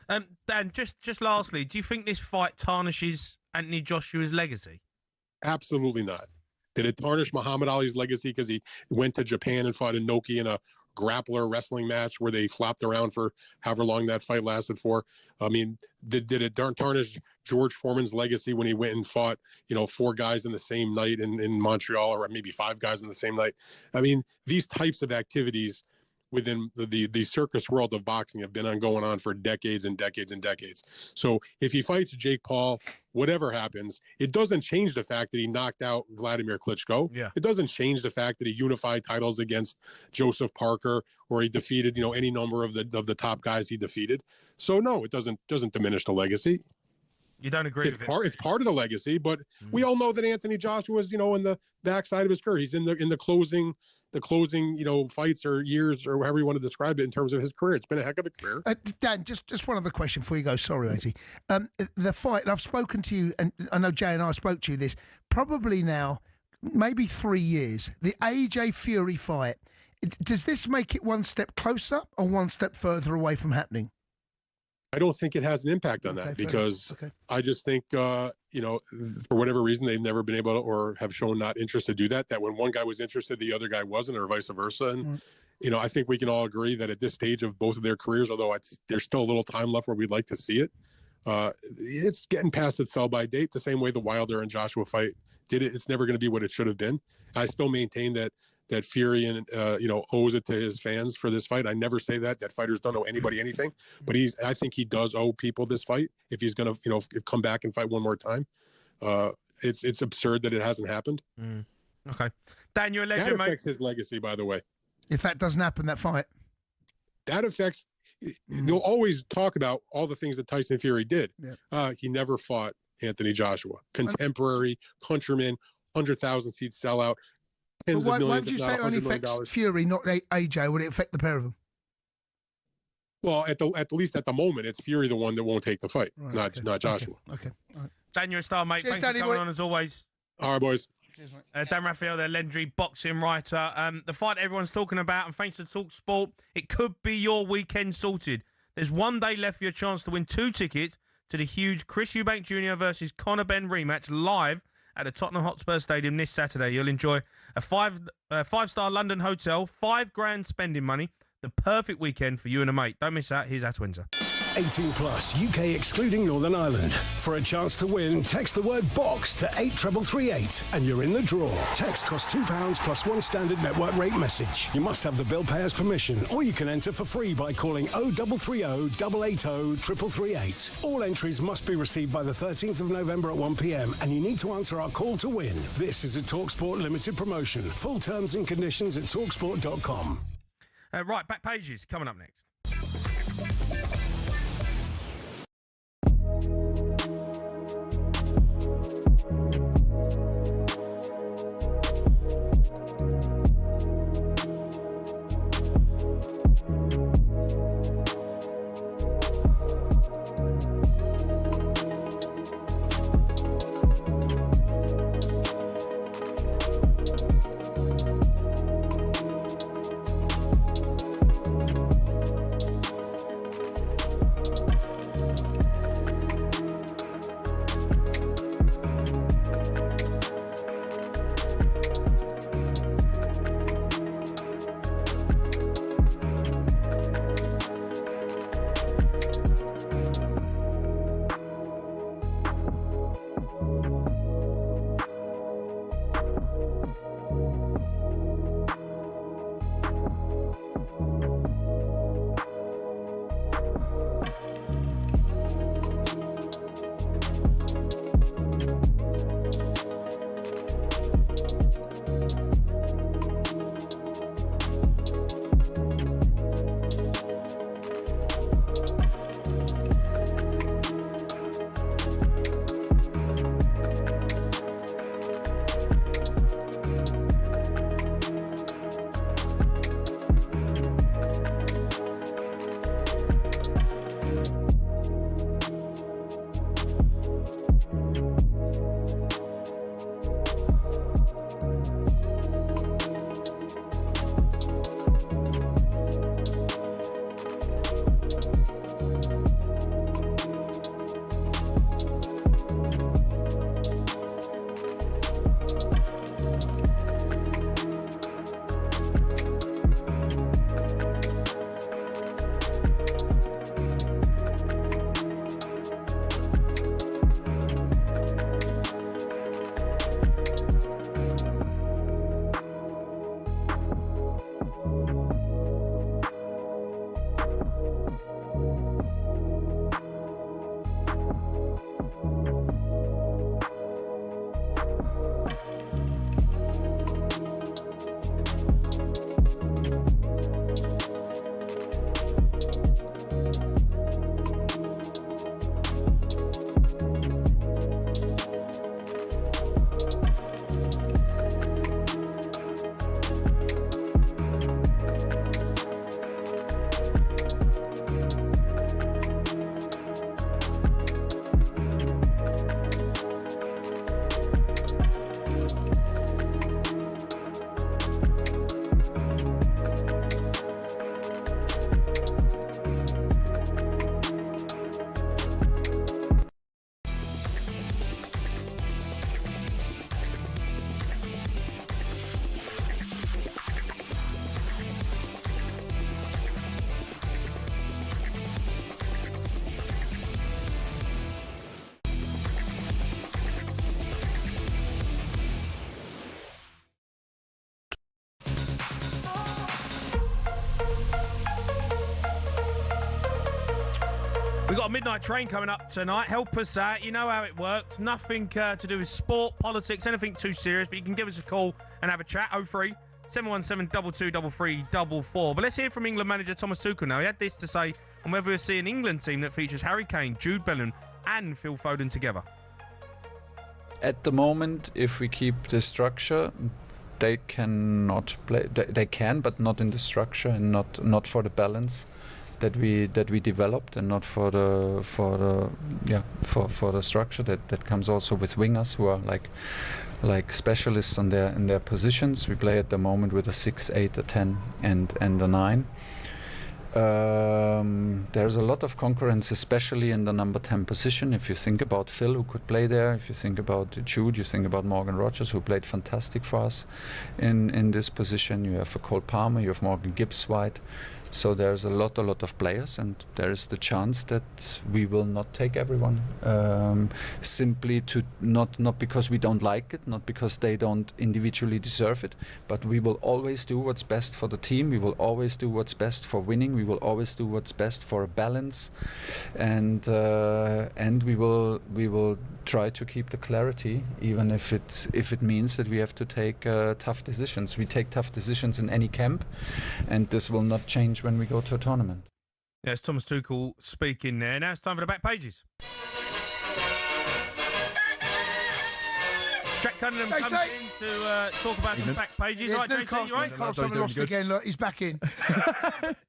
Dan, just lastly, do you think this fight tarnishes Anthony Joshua's legacy? Absolutely not. Did it tarnish Muhammad Ali's legacy because he went to Japan and fought Inoki in a grappler wrestling match where they flopped around for however long that fight lasted for? I mean, did it tarnish George Foreman's legacy when he went and fought, 4 guys in the same night in Montreal, or maybe 5 guys in the same night? I mean, these types of activities within the circus world of boxing have been going on for decades and decades and decades. So if he fights Jake Paul, whatever happens, it doesn't change the fact that he knocked out Vladimir Klitschko. Yeah. It doesn't change the fact that he unified titles against Joseph Parker, or he defeated, any number of the top guys he defeated. So no, it doesn't diminish the legacy. You don't agree with it? It's part of the legacy, but we all know that Anthony Joshua is, in the backside of his career. He's in the closing, fights or years or however you want to describe it in terms of his career. It's been a heck of a career. Dan, just one other question before you go. Sorry, AJ. The fight, and I've spoken to you, and I know Jay and I spoke to you this, probably now, maybe 3 years, the AJ Fury fight. Does this make it one step closer or one step further away from happening? I don't think it has an impact on that because I just think, for whatever reason, they've never been able to or have shown not interest to do that, that when one guy was interested, the other guy wasn't, or vice versa. And, I think we can all agree that at this stage of both of their careers, although there's still a little time left where we'd like to see it, it's getting past its sell-by date, the same way the Wilder and Joshua fight did it. It's never going to be what it should have been. I still maintain that Fury and owes it to his fans for this fight. I never say that fighters don't owe anybody anything, but I think he does owe people this fight if he's going to come back and fight one more time. It's absurd that it hasn't happened. Okay, Dan, you're a legend, that affects his legacy, by the way. If that doesn't happen, that fight, that affects. You'll always talk about all the things that Tyson Fury did. He never fought Anthony Joshua, contemporary countryman, 100,000 seat sellout. Why did you say it only affects Fury, not AJ? Would it affect the pair of them? Well, at least at the moment, it's Fury the one that won't take the fight, not Joshua. Okay. All right. Dan, you're a star, mate. Cheers, Thanks for coming on as always. All right, boys. Cheers, Dan Raphael, their legendary boxing writer. The fight everyone's talking about, and thanks to talkSPORT, it could be your weekend sorted. There's 1 day left for your chance to win 2 tickets to the huge Chris Eubank Jr. versus Conor Benn rematch live at the Tottenham Hotspur Stadium this Saturday. You'll enjoy a five-star London hotel, $5,000 spending money, the perfect weekend for you and a mate. Don't miss out. Here's At Windsor. 18 plus, UK excluding Northern Ireland. For a chance to win, text the word BOX to 83338 and you're in the draw. Text costs £2 plus 1 standard network rate message. You must have the bill payer's permission, or you can enter for free by calling 0330 880 3338. All entries must be received by the 13th of November at 1 p.m. and you need to answer our call to win. This is a talkSPORT limited promotion. Full terms and conditions at talksport.com. Right, back pages coming up next. We've got a midnight train coming up tonight. Help us out. You know how it works. Nothing to do with sport, politics, anything too serious. But you can give us a call and have a chat. 03 717 223344. But let's hear from England manager Thomas Tuchel now. He had this to say on whether we'll see an England team that features Harry Kane, Jude Bellingham and Phil Foden together. At the moment, if we keep the structure, they cannot play. They can, but not in the structure and not for the balance that we developed, and not for the structure that comes also with wingers who are like specialists in their positions. We play at the moment with a 6, 8, a 10 and a 9. There's a lot of concurrence, especially in the number 10 position. If you think about Phil, who could play there, if you think about Jude, you think about Morgan Rogers, who played fantastic for us in this position. You have Cole Palmer, you have Morgan Gibbs-White. So there's a lot of players, and there is the chance that we will not take everyone, simply to not because we don't like it, not because they don't individually deserve it, but we will always do what's best for the team. We will always do what's best for winning. We will always do what's best for a balance, and we will try to keep the clarity, even if it means that we have to take tough decisions. We take tough decisions in any camp, and this will not change when we go to a tournament. Yeah, it's Thomas Tuchel speaking there. Now it's time for the back pages. Jack Cunningham comes in to talk about some back pages. Right, Jason, you right? Newcastle lost again. Look, he's back in.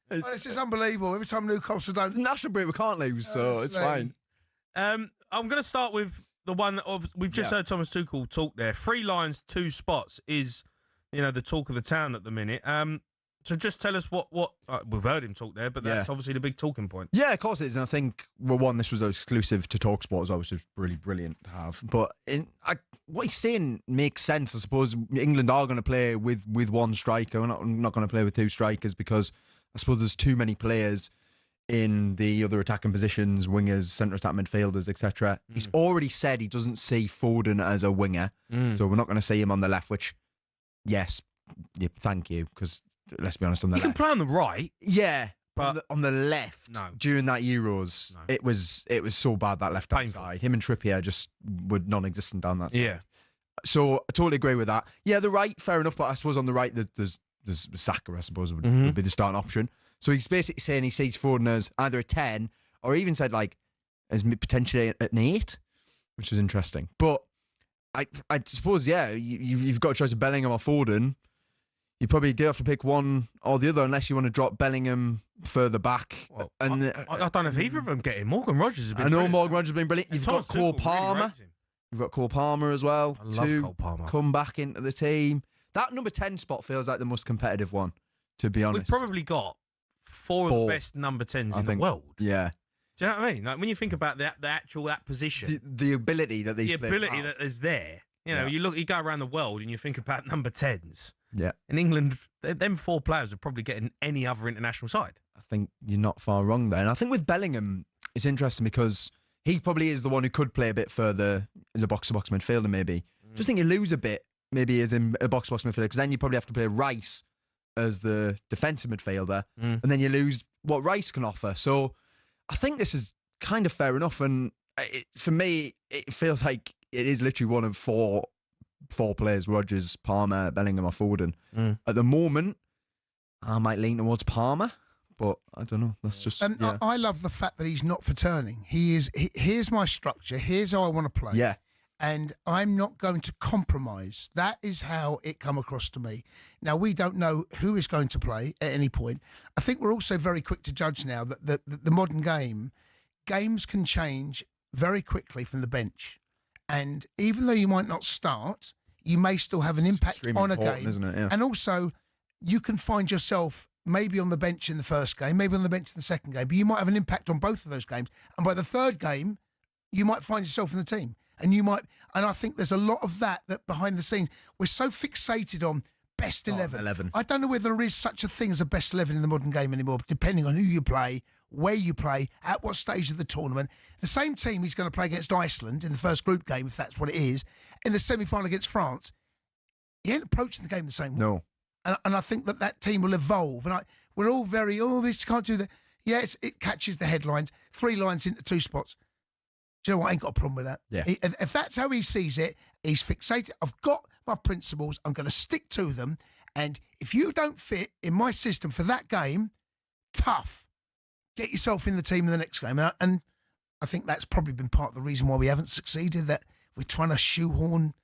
This is unbelievable. Every time Newcastle don't... It's a national break, we can't lose, so it's fine. I'm going to start with the one of we've just heard Thomas Tuchel talk there. 3 lines, 2 spots is, the talk of the town at the minute. So just tell us what we've heard him talk there, but that's obviously the big talking point. Yeah, of course it is. And I think, this was exclusive to talkSPORT as well, which is really brilliant to have. But what he's saying makes sense. I suppose England are going to play with one striker. We're not going to play with 2 strikers because I suppose there's too many players in the other attacking positions, wingers, centre attack midfielders, etc. He's already said he doesn't see Foden as a winger, so we're not going to see him on the left, which, thank you, because... Let's be honest, on the left. You can play on the right. Yeah, but on the left, during that Euros, it was so bad, that left-hand side. Him and Trippier just were non-existent down that side. Yeah. So I totally agree with that. Yeah, the right, fair enough, but I suppose on the right, there's Saka, I suppose, would be the starting option. So he's basically saying he sees Foden as either a 10, or even said, as potentially an 8, which is interesting. But I suppose, you've got a choice of Bellingham or Foden. You probably do have to pick one or the other unless you want to drop Bellingham further back. Well, I don't know if either of them get in. Morgan Rogers has been brilliant. Morgan Rogers has been brilliant. You've got Cole Palmer. You've got Cole Palmer as well. I love Cole Palmer. Come back into the team. That number 10 spot feels like the most competitive one, to be honest. We've probably got 4 of the best number 10s in the world. Yeah. Do you know what I mean? When you think about that position. The ability that these players have. That is there. You go around the world and you think about number 10s. Yeah. In England, them 4 players are probably getting any other international side. I think you're not far wrong there. And I think with Bellingham, it's interesting because he probably is the one who could play a bit further as a box-to-box midfielder, maybe. Just think you lose a bit, maybe as in a box-to-box midfielder, because then you probably have to play Rice as the defensive midfielder, and then you lose what Rice can offer. So I think this is kind of fair enough. And for me, it feels like it is literally one of 4 players: Rodgers, Palmer, Bellingham, or Foden. At the moment, I might lean towards Palmer, but I don't know. That's just. And I love the fact that he's not for turning. Here's my structure. Here's how I want to play. Yeah. And I'm not going to compromise. That is how it come across to me. Now, we don't know who is going to play at any point. I think we're also very quick to judge now that the modern games can change very quickly from the bench. And even though you might not start, you may still have an impact on a game. Isn't it? Yeah. And also, you can find yourself maybe on the bench in the first game, maybe on the bench in the second game, but you might have an impact on both of those games. And by the third game, you might find yourself in the team. And I think there's a lot of that behind the scenes, we're so fixated on best 11. I don't know whether there is such a thing as a best 11 in the modern game anymore, depending on who you play, where you play, at what stage of the tournament. The same team he's going to play against Iceland in the first group game, if that's what it is, in the semi-final against France, he ain't approaching the game the same way. No. And I think that team will evolve. And we're all very, this can't do that. Yes, it catches the headlines. 3 lines into 2 spots. Do you know what? I ain't got a problem with that. Yeah. If that's how he sees it, he's fixated. I've got my principles. I'm going to stick to them. And if you don't fit in my system for that game, tough. Get yourself in the team in the next game. And I think that's probably been part of the reason why we haven't succeeded, that we're trying to shoehorn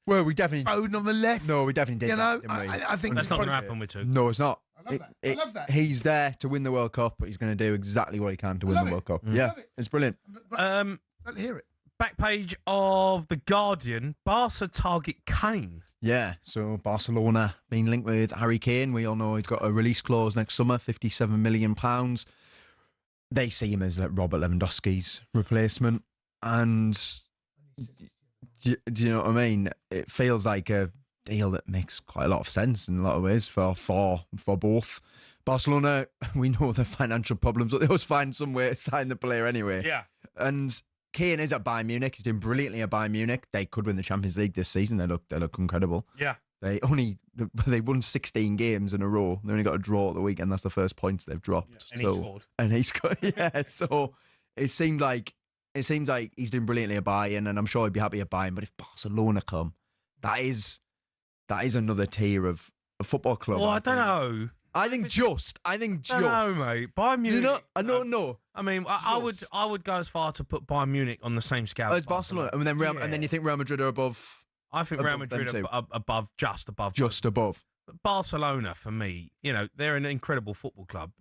Well, we definitely... Foden on the left. No, we definitely did. You know, that, didn't we? I think that's not going to happen with Tuchel. No, it's not. I love that. I love that. He's there to win the World Cup, but he's going to do exactly what he can to win the World Cup. Yeah, it's brilliant. Let hear it. Back page of The Guardian, Barca target Kane. Yeah, so Barcelona being linked with Harry Kane. We all know he's got a release clause next summer, £57 million. They see him as like Robert Lewandowski's replacement. And do you know what I mean? It feels like a deal that makes quite a lot of sense in a lot of ways for both. Barcelona, we know the financial problems, but they always find some way to sign the player anyway. Yeah. And Kane is at Bayern Munich. He's doing brilliantly at Bayern Munich. They could win the Champions League this season. They look incredible. Yeah. They won 16 games in a row. They only got a draw at the weekend. That's the first points they've dropped. Yeah, and he scored. And he scored. Yeah. So it seems like he's doing brilliantly at Bayern, and I'm sure he'd be happy at Bayern. But if Barcelona come, that is another tier of a football club. Well, I don't know. I think just. I don't know, mate. Bayern Munich. Do you know? I don't know. I mean, I would go as far to put Bayern Munich on the same scale as Barcelona, and then and then you think Real Madrid are above I think Real Madrid are just above. Just above. But Barcelona, for me, they're an incredible football club.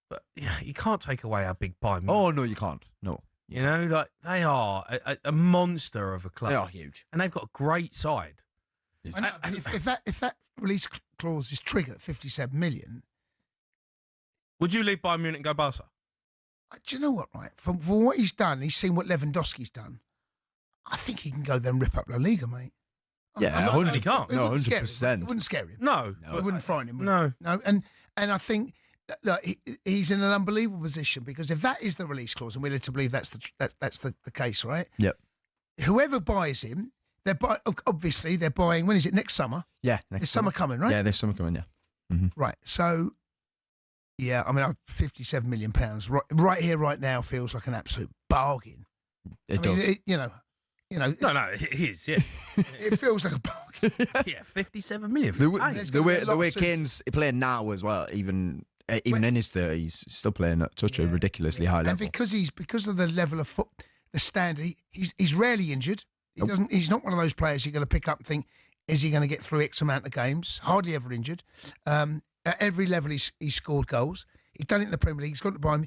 But you can't take away how big Bayern Munich. Oh, no, you can't. No. They are a monster of a club. They are huge. And they've got a great side. I know, if that release clause is triggered at 57 million... Would you leave Bayern Munich and go Barca? Do you know what, right? For what he's done, he's seen what Lewandowski's done. I think he can go there and rip up La Liga, mate. Yeah, 100%. He can't. No, 100%. It wouldn't scare him. No. It wouldn't frighten him. No. No. And I think... Look, he's in an unbelievable position because if that is the release clause, and we're led to believe that's the case, right? Yep. Whoever buys him, obviously they're buying. When is it? Next summer. Yeah, this summer coming, right? Yeah, this summer coming. Yeah. Mm-hmm. Right. So, yeah, I mean, £57 million right here, right now, feels like an absolute bargain. It does. No, it is. Yeah. It feels like a bargain. Yeah, 57 million. The way Kane's playing now as well, even in his 30s, he's still playing at such a ridiculously high level. And because of the level of the standard, he's rarely injured. He's not one of those players you're going to pick up and think, is he going to get through X amount of games? Hardly ever injured. At every level, he's scored goals. He's done it in the Premier League. He's gone to Bayern.